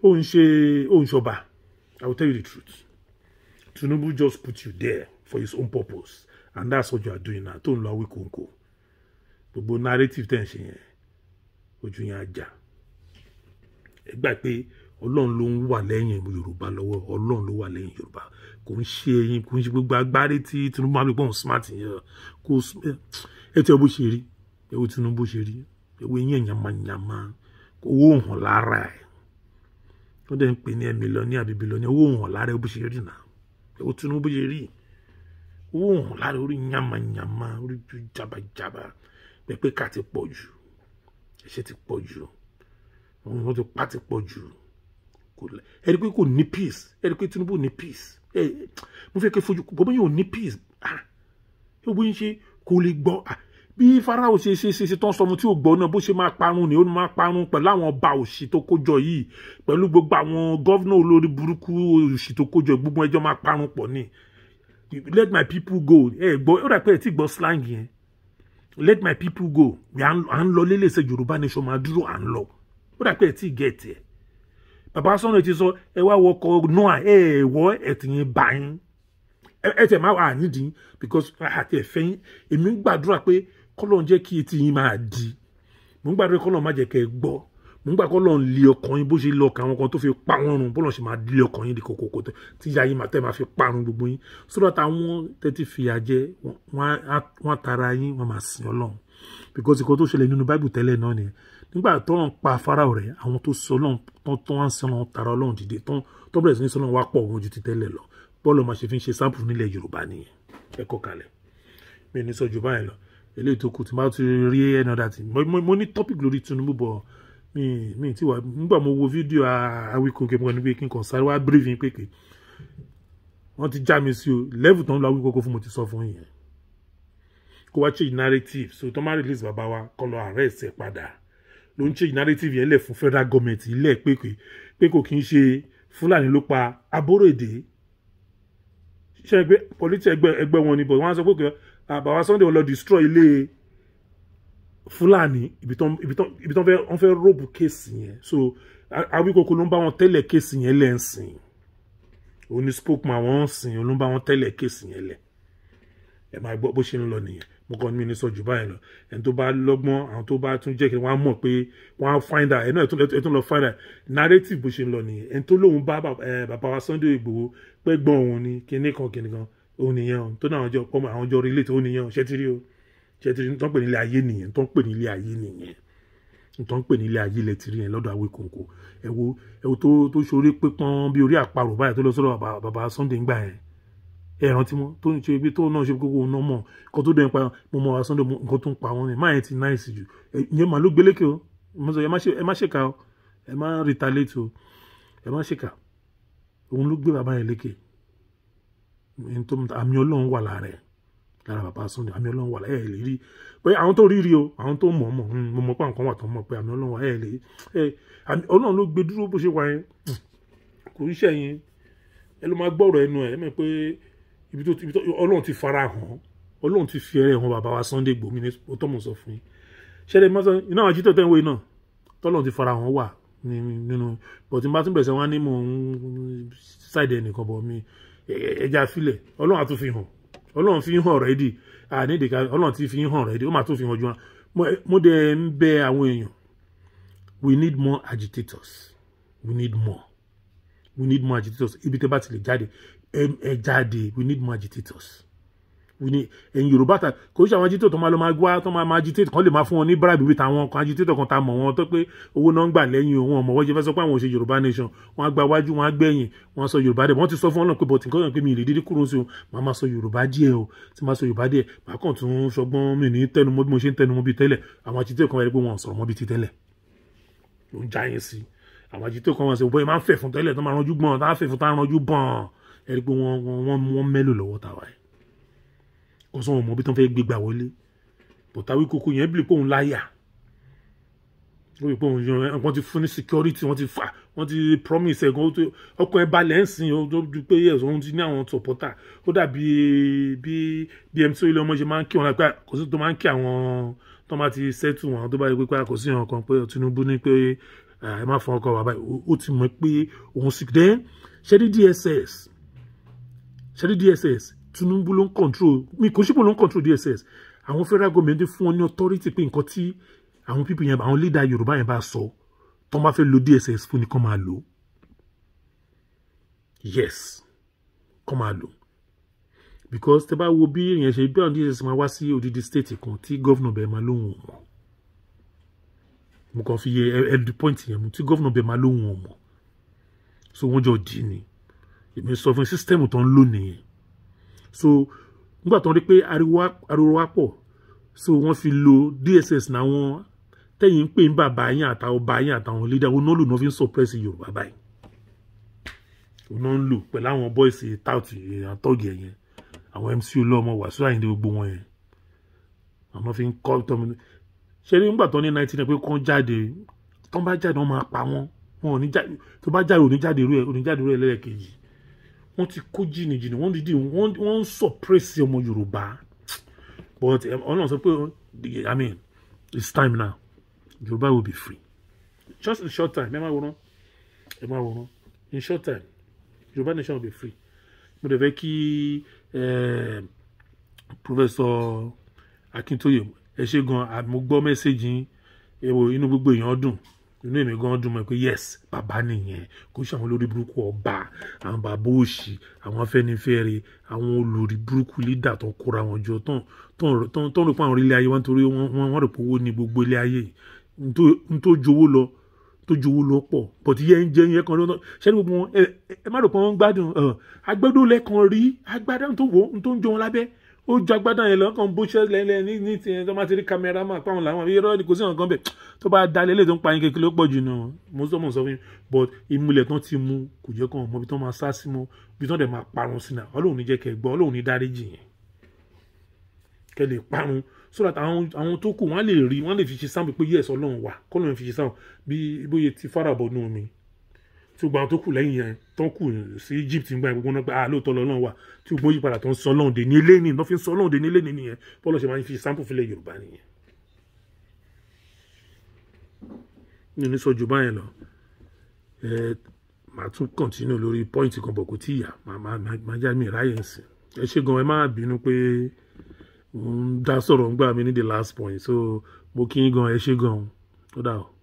ó ń ṣọba I will tell you the truth Tinubu just put you there for his own purpose and that's what you are doing now tó ń lọ Awíkóńkó gbogbo narrative tẹ̀ ń ṣe yẹn ojú yẹn ajá ẹ gbà pé Ọlọ́run ló ń wà lẹ́yìn Yorùbá lọ́wọ́ Ọlọ́run ló wà lẹ́yìn Yorùbá kò ń ṣe ẹyin kò ń ṣe gbogbo agbárí tí Tinubu máa ń gbọ́n smart yẹn kò ẹ tí ọ bó ṣe rí ẹ wo Tinubu ṣe rí ẹ wo eyín ẹ̀yàmàyàmà owó hàn lára ẹ̀ wọ́n dẹ̀ ń pè ní mílíọ̀nì àbí bílíọ̀nì owó hàn lára ẹ̀ bó ṣe rí náà ẹ wo Tinubu ṣe rí owó hàn lára orí yàmàyàmà orí jàbàjàbà pẹ̀pẹ́ ká ti pọ̀ jù ẹ̀ṣẹ̀ ti pọ̀ jù wọ́n ti pa ti pọ̀ jù ẹ rí pé kò ní peace ẹ rí pé Tinubu ní peace mo fẹ́ kẹ́ fojú bọ́bọ́ yóò ní peace yóò bóyá ṣe kò lè gbọ́ bí Fáráò ṣe tán sọmọ tí ò gbọ́ náà bó ṣe máa parun ni ó máa parun pẹ̀lú àwọn ọba òṣì tó kójọ yìí pẹ̀lú gbogbo àwọn gọ́vnà olórí burúkú òṣì tó kójọ gbogbo ẹjọ́ máa parun pọ̀ ni let my people go gbọ́ ó dà pé ẹ ti gbọ́ slang yẹn let my people go à ń lọ lélẹ̀ṣẹ̀ Yorùbá nation máa dúró à ń lọ ó dà pé ẹ ti get ẹ bàbá sọ́nà ti sọ ẹ wá wọkọ̀ noah wọ́ ẹ̀tìyìn báyìí ẹ tẹ̀ máa wà nídìí because àti ẹ̀fẹ́ yín èmi ń gbàdúrà pé kọ́lọ́n jẹ́ kí etí yín máa di mo ń gbàdúrà kọ́lọ́n má jẹ́ kẹ́ ẹ gbọ́ mo ń gbà kọ́lọ́n lé ọkàn yín bó ṣe lọ kàn àwọn kan tó fi pa wọ́n run bọ́lọ̀ ṣe máa lé ọkàn yín di kòkòkò tí ìyá yín máa fi parun gbogbo yín sọ́dọ̀ táwọn tẹ́tí fìyà jẹ wọ́n tara yín wọ́n máa sìn Ọlọ́run because ìkọ́ tó ṣẹlẹ̀ nínú Bible tẹ́lẹ̀ náà nìyẹn nígbà tó ń pa Fáráò rẹ̀ àwọn tó sọ Ọlọ́run tó wá ń sọ Ọlọ́run tara Ọlọ́run dìde tó bẹ̀rẹ̀ sí ní sọ Ọlọ́run wá pọ̀ wọn ju ti tẹ́lẹ̀ lọ bọ́ọ̀lù máa ṣe fi ń ṣe sample nílẹ̀ Yorùbá nìyẹn ẹ kọ́ kalẹ̀ mi ní sọ jù báyìí lọ eléyìí tó kù tí máa ti rí ẹni ọ̀dà tí mo ní topic lórí Tinubu bọ̀ mi ti wà nígbà mo wo fídíò Awíkóńkó mo ní pé kí n kàn sáré wá briefing pé wọ́n ti já mi sí o level tó ń lọ Awíkóńkó fún mo ti sọ fún yẹn kó wá change narrative so tó máa release bàbá wa kọ́ lọ arrest ẹ̀ padà ló ń change narrative yẹn lẹ̀ fún federal government ilẹ̀ pé kò kí ń ṣe Fúlàní ló pa Aborode ṣe pé politics ẹgbẹ́ wọn ni but wọ́n á sọ pé bàbá Sunday lọ destroy ilé Fúlàní ibi tán fẹ́ rọ́ọ̀bù kéèsì yẹn so Awíkóńkó ló ń bá wọn tẹ́lẹ̀ kéèsì yẹn lẹ́ǹsìn òní spokesman wọn ń sìn ló ń bá wọn tẹ́lẹ̀ kéèsì yẹn lẹ̀ ẹ máa gbọ́ bó ṣe ń lọ nìyẹn mo kàn ní sọ jù báyìí lọ ẹni tó bá lọ́gbọ́n àwọn tó bá tún jẹ́ kí wọ́n á mọ̀ pé wọ́n á find out ẹ̀nà ẹ̀tún lọ find out narrative bó ṣe ń lọ nìyẹn ẹni tó lóun bá bàbá wa Sunday Igboho pé gbọ́n òun ni kinní kan òun nìyẹn o tó náà àwọn jọ relate òun nìyẹn o ṣẹ́tìrí tó ń pè nílé ayé nìyẹn tó ń pè nílé ayé nìyẹn tó ń pè nílé ayé lẹ́tìrí yẹn lọ́dọ̀ Awíkóńkó ẹ wo tó ṣorí pé pọ́n bí orí àparò báyìí tó lọ sọ́dọ̀ bàbá Sunday ńgbà yẹn ẹ̀ràn tí wọ́n tó ń ṣe ibi tó náà ṣe gbogbo ọ̀nà mọ̀ nǹkan tó dẹ̀ ń pa mo mọ̀ wá Sunday nǹkan tó ń pa wọ́n ni máa yẹn ti náìsì jù ìyẹn màá ló gbélékè o mo sọ ẹ má ṣèkà o ẹ má retaliate o ẹ má ṣèkà òun ló gbé bàbá yẹn lékè àmì Ọlọ́run wà lára ẹ̀ lára bàbá Sunday àmì Ọlọ́run wà lára ẹ̀ lè rí pé àwọn tó rí o àwọn tó mọ̀ mo mọ̀ pé àwọn kan wà tó mọ̀ pé àmì Ọlọ́run wà ẹ̀ lè Ọlọ́run ló gbé dúró bó ṣe wà yẹn kò ń ṣẹ̀yìn ẹ ló máa gbọ́rọ̀ ẹnu ẹ̀ mẹ́ pé ibi tó Ọlọ́run ti fara hàn Ọlọ́run ti fi ẹrẹ̀ hàn bàbá wa Sunday Igboho mi ní tọ́mọ̀ sọ fún yín ṣẹlẹ̀ mọ́sán iná àwọn jíjọ́ tẹ́wọ́ iná tọ́lọ́run ti fara hàn wà nínú bọ̀ tí n bá tún bẹ̀rẹ̀ sẹ́ wọ́n á ní mò ń ṣàìdẹ̀ nìkan bọ̀ mi ẹja filẹ̀ Ọlọ́run á tún fi hàn Ọlọ́run fi hàn already ànídìíká Ọlọ́run ti fi hàn already ó máa tún fi hàn jù wọn mo dẹ̀ ń bẹ àwọn èèyàn we need more agitators we need more agitators ibi tẹ́ bá ti lè jáde ẹ jáde we need more agitators ẹ̀yin Yorùbá ta kò sí àwọn agitator tó máa lọ máa gbá tó máa agitate kan lè máa fún wọn ní bribe bí tàwọn kan agitator kan ta mọ̀ wọn tó pé owó náà ń gbà lẹ́yìn òun ọmọ wọ́n ṣe fẹ́ sọ pé àwọn ò ṣe Yorùbá nation wọ́n á gba wájú wọ́n á gbẹ̀yìn wọ́n sọ Yorùbá dẹ̀ wọ́n ti sọ fún wọn náà pé bọ̀tì nǹkan pé mi ì lè dídí kúrò sí o màá máa sọ Yorùbá díẹ̀ o tí máa sọ Yorùbá díẹ̀ màá kàn tún sọgbọ́n mi ní tẹnumọ́ bí mo ṣe ń tẹnumọ́ bí tẹ́lẹ̀ àwọn agitator kan wáyé pé wọn sọ̀rọ̀ mọ́ bí ti tẹ́lẹ̀ ló ń já yín sí àwọn agitator kan wọn sọ bóyá máa ń fẹ̀ fún tẹ́lẹ̀ tó máa ranjú gbọ́n tá fẹ̀ fún tá ranjú bọ̀n ẹ̀rí pé wọ́n mẹ́lò lọ́wọ́ tàwa ẹ̀ kò sọ wọn mọ bí tán fẹ́ gbégbà wọlé bọ̀tàwí koko yẹn bí pé òun láyà ó rí pé òun yan wọ́n ti fún ní security wọ́n ti promise ẹ̀gan ọkọ̀ ẹ̀ balẹ̀ ń sìn ó ju pé yes òun ti ní àwọn supporter ó dàbí bí MC ilé ọmọ ṣe máa ń kí wọn lápẹ́ kò sí tó máa ń kí àwọn tó máa ti settle wọn tó bá yẹ pé kò sí ìhàn kan pé Tinubu ní pé ẹ má fọ ọkọ̀ wà báyìí ó ti mọ̀ pé òun sì dẹ́ ṣẹ́rí DSS Tinubu ló ń control mi kò sípò ló ń control DSS àwọn federal government fún wọn ní authority pé nǹkan tí àwọn people yẹn àwọn leader Yorùbá yẹn bá sọ tó máa fẹ́ lo DSS fún ni kó máa lò yes kó máa lò because tẹ́ bá wo bí èèyàn ṣe bí àwọn DSS máa wá sí odidi state kan tí governor bẹ́ẹ̀ máa lóhùn ọmọ mo kàn fi ẹ̀ẹ́dì point yẹn mu tí governor bẹ́ẹ̀ máa lóhùn ọmọ so wọ́n jọ dì ní èmi sọ fún system tó ń lò nìyẹn so nígbà tó ń rí pé ariwo wá pọ̀ so wọ́n fi lo DSS náwọn tẹ́yìn ń pè ń bàbá yín àtàwọn ọba yín àtàwọn leader wọn náà lò náà fi ń suppress Yorùbá báyìí wọn náà ń lò pẹ̀lú àwọn boys táùtù àtọ́gì ẹ̀yẹn àwọn MC Olúọmọ Wàsíù Àyìndé gbogbo wọn yẹn àwọn fi ń kọ́ tọ́mi ṣe ní nígbà tó ní 19 pé kán jáde tó bá jáde wọn máa pa wọn ò ní jáde tó bá jáde oníjáde rú ẹ lẹ́ẹ̀kejì wọ́n ti kó jìnnìjìnnì wọ́n ń suppress ọmọ Yorùbá but Ọlọ́run sọ pé I mean it's time now Yorùbá will be free just in short time ẹ má wòran in short time Yorùbá nation will be free mo dẹ̀ fẹ́ kí Professor Akintoye ẹ ṣe gan mo gbọ́ mẹ́sẹ̀gì inú gbogbo èèyàn dùn inú èmi gan dùn mọ́ pé yes bàbá nìyẹn kò sí àwọn olórí burúkú ọba àwọn bàbá òṣì àwọn Afẹ́nifẹ́re àwọn olórí burúkú lídà tó kóra wọn jọ tán rò pé àwọn orílẹ̀ ayé wọn torí wọ́n rò pé owó ní gbogbo ilé ayé n tó jowó lọ pọ̀ but yẹn ń jẹ yẹn kan lọ́nà ṣẹ́ni gbogbo wọn ẹ má rò pé wọ́n gbádùn agbẹ́dọ̀ lẹ́kan rí agbádùn tó wò ń tó ń jọ wọn lábẹ́ ó jọ agbádùn yẹn lọ́kàn bó ṣẹ́ lẹ́lẹ́ ní ti ẹ̀ tó máa ti rí kámẹ́rà máa pàwọn làwọn irọ́ ni kò sí nǹkan bẹ̀ tó bá dalẹ̀ lè tó ń pa yín kékeré ó pọ̀ jù náà mo sọ fún yín but ìmúlẹ̀ tán ti mú kò jẹ́ kàn mọ́ bí tán máa sá sí mọ́ bí tán dẹ̀ máa parun sí náà Ọlọ́run ní jẹ́ kẹ́ gbọ́ Ọlọ́run ní dáríjì yẹn kẹ́ lè parun so that àwọn tó kù wọ́n lè rí wọ́n lè fi ṣe sáàmù pé yes Ọlọ́run wà k'Ọlọ́run fi ṣe sáàmù bí bóyá ti fárabọ̀ nù mí tí gbogbo àwọn tó kù lẹ́yìn yẹn tó kù sí Egypt ń gbà gbogbo náà pé lóòótọ́ lọ́lọ́run wà tí gbogbo yí padà tó ń sọ Ọlọ́run dé ní ilé ní lọ́ fi ń sọ Ọlọ́run dé ní ilé nìyẹn bọ́lọ̀ ṣe máa ń fi sáàmù fílẹ̀ Yorùbá nìyẹn. ní ní sọ jù báyẹn lọ màá tún kọ̀ntínú lórí pọ́ìntì kan bọ̀ kò tí ì yá màá já mi ráyè nsìn ẹ ṣe gan ẹ má bínú pé mo ń dá sọ̀rọ̀ ń gbà mí ní the last point so mo kí yín gan ẹ ṣe gan ó dà o.